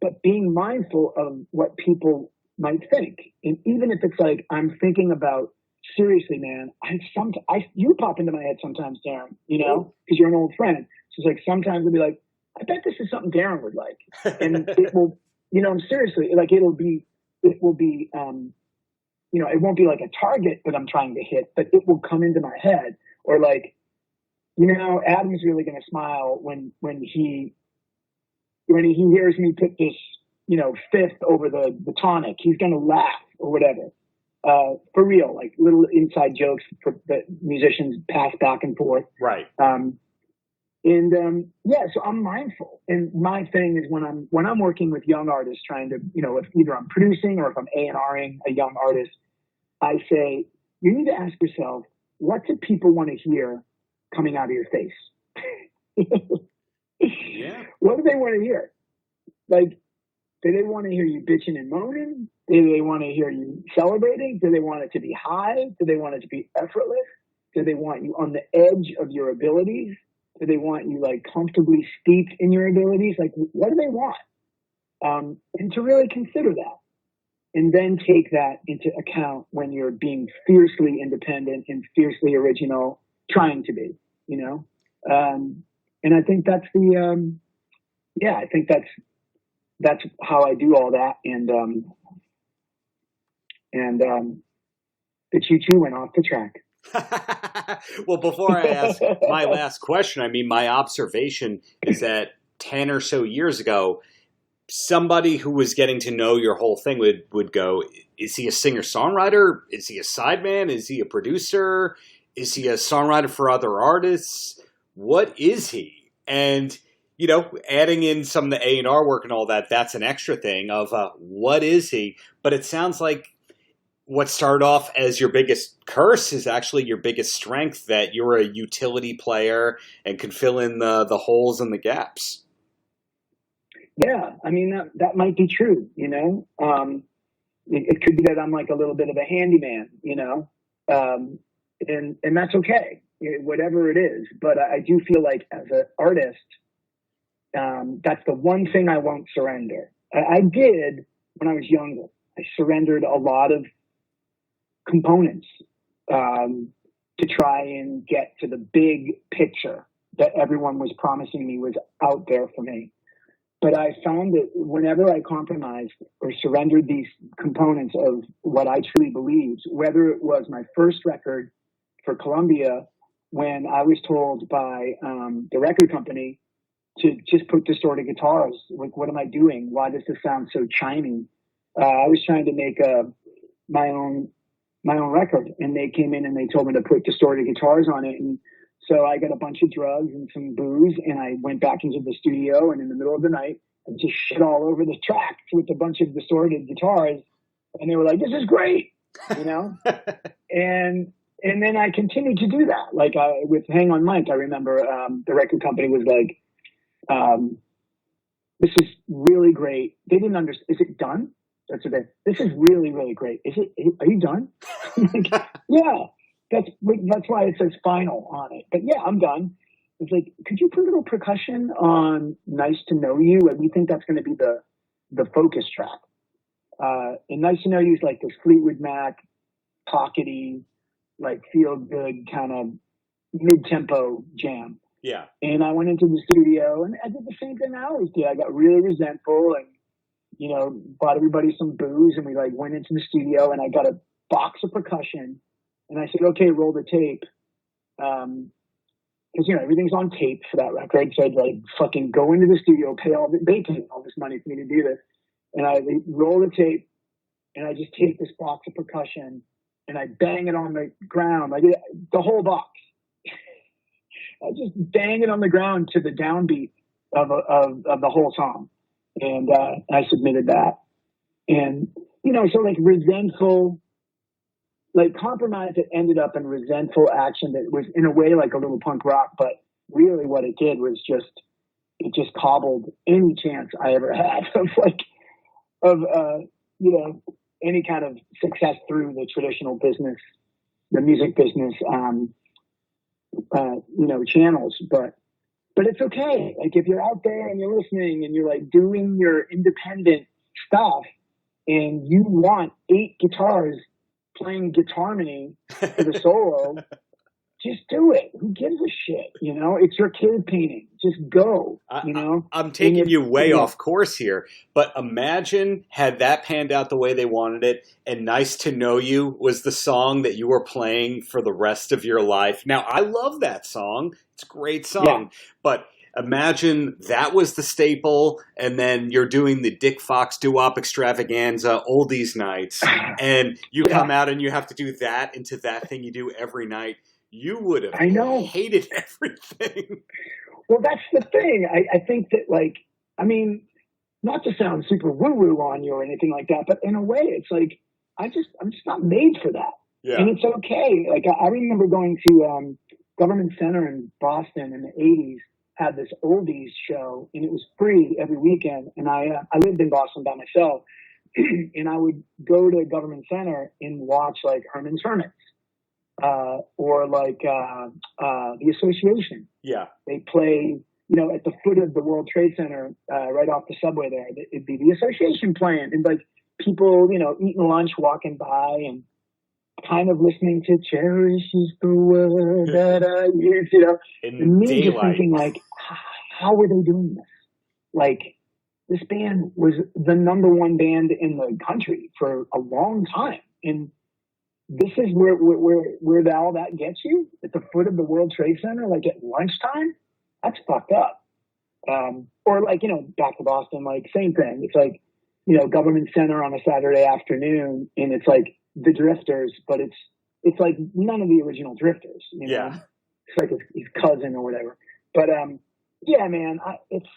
S5: But being mindful of what people might think. And even if it's like, I'm thinking about, seriously, man, you pop into my head sometimes, Darren, you know, because you're an old friend. So it's like, sometimes I'll be like, I bet this is something Darren would like. And it will, you know, seriously, like it will be, you know, it won't be like a target that I'm trying to hit, but it will come into my head. Or like, you know, Adam's really going to smile when he hears me put this, you know, fifth over the tonic. He's going to laugh or whatever. For real, like little inside jokes that musicians pass back and forth.
S2: Right.
S5: So I'm mindful. And my thing is when I'm working with young artists, trying to, you know, if either I'm producing or if I'm A&Ring a young artist, I say, you need to ask yourself, what do people want to hear coming out of your face?
S2: Yeah.
S5: What do they want to hear? Like, do they want to hear you bitching and moaning? Do they want to hear you celebrating? Do they want it to be high? Do they want it to be effortless? Do they want you on the edge of your abilities? Do they want you like comfortably steeped in your abilities? Like, what do they want? And to really consider that, and then take that into account when you're being fiercely independent and fiercely original, trying to be, you know? And I think that's I think that's how I do all that. And the choo-choo went off the track.
S2: Well, before I ask my last question, I mean, my observation is that 10 or so years ago, somebody who was getting to know your whole thing would go, is he a singer-songwriter? Is he a sideman? Is he a producer? Is he a songwriter for other artists? What is he? And, you know, adding in some of the A&R work and all that, that's an extra thing of what is he? But it sounds like what started off as your biggest curse is actually your biggest strength, that you're a utility player and can fill in the holes and the gaps.
S5: Yeah, I mean, that might be true, you know. It could be that I'm like a little bit of a handyman, you know, and that's okay, whatever it is. But I do feel like as an artist, that's the one thing I won't surrender. I did when I was younger. I surrendered a lot of components to try and get to the big picture that everyone was promising me was out there for me. But I found that whenever I compromised or surrendered these components of what I truly believed, whether it was my first record for Columbia, when I was told by the record company to just put distorted guitars, like, what am I doing? Why does this sound so chimey? I was trying to make my own record, and they came in and they told me to put distorted guitars on it. And so I got a bunch of drugs and some booze, and I went back into the studio, and in the middle of the night, I just shit all over the track with a bunch of distorted guitars. And they were like, "This is great," you know? and then I continued to do that. Like with Hang On Mike, I remember the record company was like, "This is really great." They didn't understand. Is it done? That's what this is really, really great. Are you done? Like, yeah. That's why it says final on it. But yeah, I'm done. It's like, could you put a little percussion on Nice to Know You? And we think that's going to be the focus track. And Nice to Know You is like this Fleetwood Mac, pockety, like feel good kind of mid-tempo jam.
S2: Yeah.
S5: And I went into the studio and I did the same thing I always did. I got really resentful and, you know, bought everybody some booze, and we like went into the studio and I got a box of percussion. And I said, okay, roll the tape. Cause you know, everything's on tape for that record. So I'd like fucking go into the studio, they pay all this money for me to do this. And I roll the tape and I just take this box of percussion and I bang it on the ground. Like the whole box. I just bang it on the ground to the downbeat of the whole song. And I submitted that. And, you know, so like resentful, like compromise that ended up in resentful action that was in a way like a little punk rock, but really what it did was it just cobbled any chance I ever had of you know, any kind of success through the traditional business, the music business, you know, channels. But it's okay. Like if you're out there and you're listening and you're like doing your independent stuff and you want 8 guitars playing guitarmony for the solo, just do it. Who gives a shit? You know, it's your kid painting. Just go, you know?
S2: I'm taking you way off course here, but imagine had that panned out the way they wanted it and Nice to Know You was the song that you were playing for the rest of your life. Now, I love that song. It's a great song, but imagine that was the staple, and then you're doing the Dick Fox doo-wop extravaganza oldies nights, and you come out and you have to do that into that thing you do every night. You would have hated everything.
S5: Well, that's the thing. I think that, like, I mean, not to sound super woo-woo on you or anything like that, but in a way, it's like, I'm just not made for that. Yeah. And it's okay. Like, I remember going to Government Center in Boston in the 80s, had this oldies show, and it was free every weekend. And I lived in Boston by myself, and I would go to Government Center and watch like Herman's Hermits, or like the Association. Yeah, they play, you know, at the foot of the World Trade Center, right off the subway there. It'd be the Association playing, and like people, you know, eating lunch, walking by, and kind of listening to "Cherish is the word that I use," you know, and me just thinking like, how were they doing this? Like, this band was the #1 band in the country for a long time, and this is where all that gets you, at the foot of the World Trade Center, like at lunchtime. That's fucked up. Or like, back to Boston, like same thing. It's like, Government Center on a Saturday afternoon, and it's like the Drifters, but it's like none of the original Drifters.
S2: Yeah.
S5: It's like his cousin or whatever. But yeah, man, it's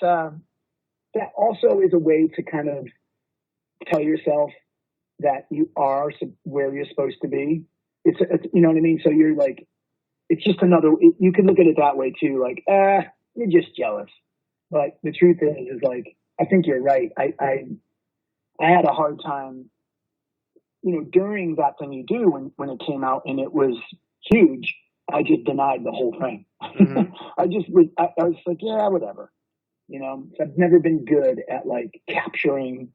S5: that also is a way to kind of tell yourself that you are where you're supposed to be. It's you know what I mean? So you're like, it's just you can look at it that way too. Like, you're just jealous. But the truth is like, I think you're right. I had a hard time, during That Thing You Do when it came out and it was huge. I just denied the whole thing. Mm-hmm. I was like, yeah, whatever. So I've never been good at like capturing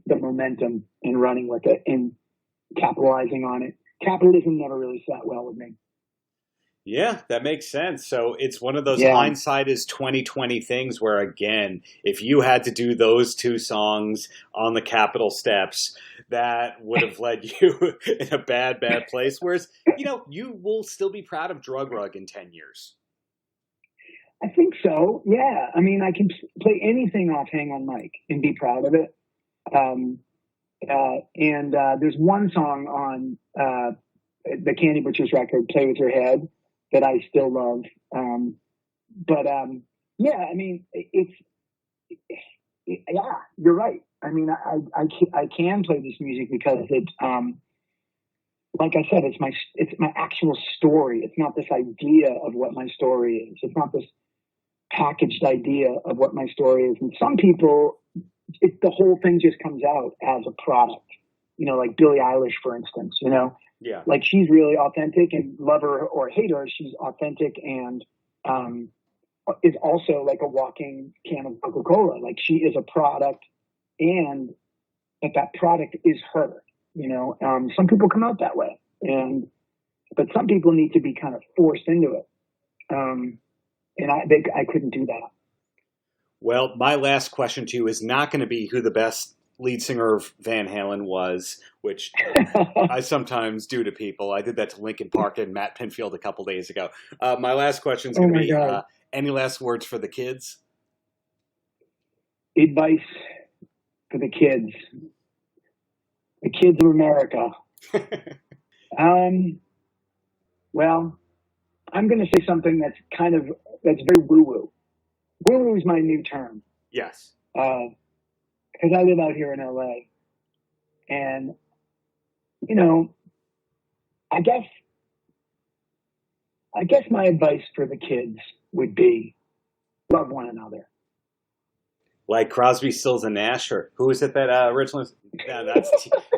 S5: the momentum and running with it and capitalizing on it. Capitalism never really sat well with me.
S2: Yeah, that makes sense. So it's one of those hindsight is 2020 things where, again, if you had to do those two songs on the Capitol steps, that would have led you in a bad place. Whereas, you will still be proud of Drug Rug in 10 years.
S5: I think so. Yeah. I mean, I can play anything off Hang on Mike and be proud of it. And there's one song on the Candy Butchers record, Play With Your Head, that I still love. Yeah, I mean, yeah, you're right. I mean, I can play this music because it's, like I said, it's my actual story. It's not this idea of what my story is. It's not this packaged idea of what my story is. And some people, the whole thing just comes out as a product, like Billie Eilish, for instance,
S2: Yeah.
S5: Like she's really authentic, and love her or hate her, she's authentic and is also like a walking can of Coca-Cola. Like she is a product, and that product is her. Some people come out that way, but some people need to be kind of forced into it. And I couldn't do that.
S2: Well, my last question to you is not going to be who the best lead singer of Van Halen was, which I sometimes do to people. I did that to Linkin Park and Matt Pinfield a couple days ago. My last question is going to be, any last words for the kids?
S5: Advice for the kids of America. Well, I'm going to say something that's very woo-woo. Woo-woo is my new term.
S2: Yes.
S5: Because I live out here in LA, and I guess my advice for the kids would be love one another.
S2: Like Crosby, Stills, and Nash, or who is it that originally? Yeah, that's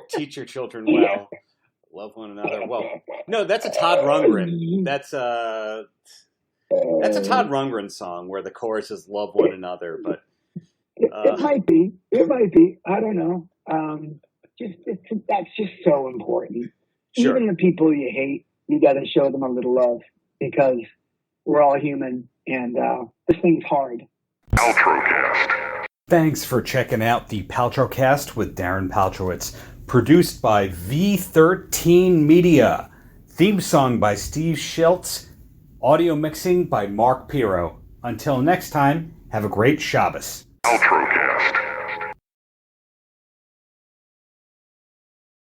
S2: teach your children well, love one another. Well, no, that's a Todd Rundgren. That's a Todd Rundgren song where the chorus is love one another, but.
S5: It might be. I don't know. That's just so important. Sure. Even the people you hate, you got to show them a little love, because we're all human, and this thing's hard.
S1: Paltrocast.
S2: Thanks for checking out the Paltrocast with Darren Paltrowitz, produced by V13 Media. Theme song by Steve Schiltz. Audio mixing by Mark Piro. Until next time, have a great Shabbos.
S1: Paltrocast.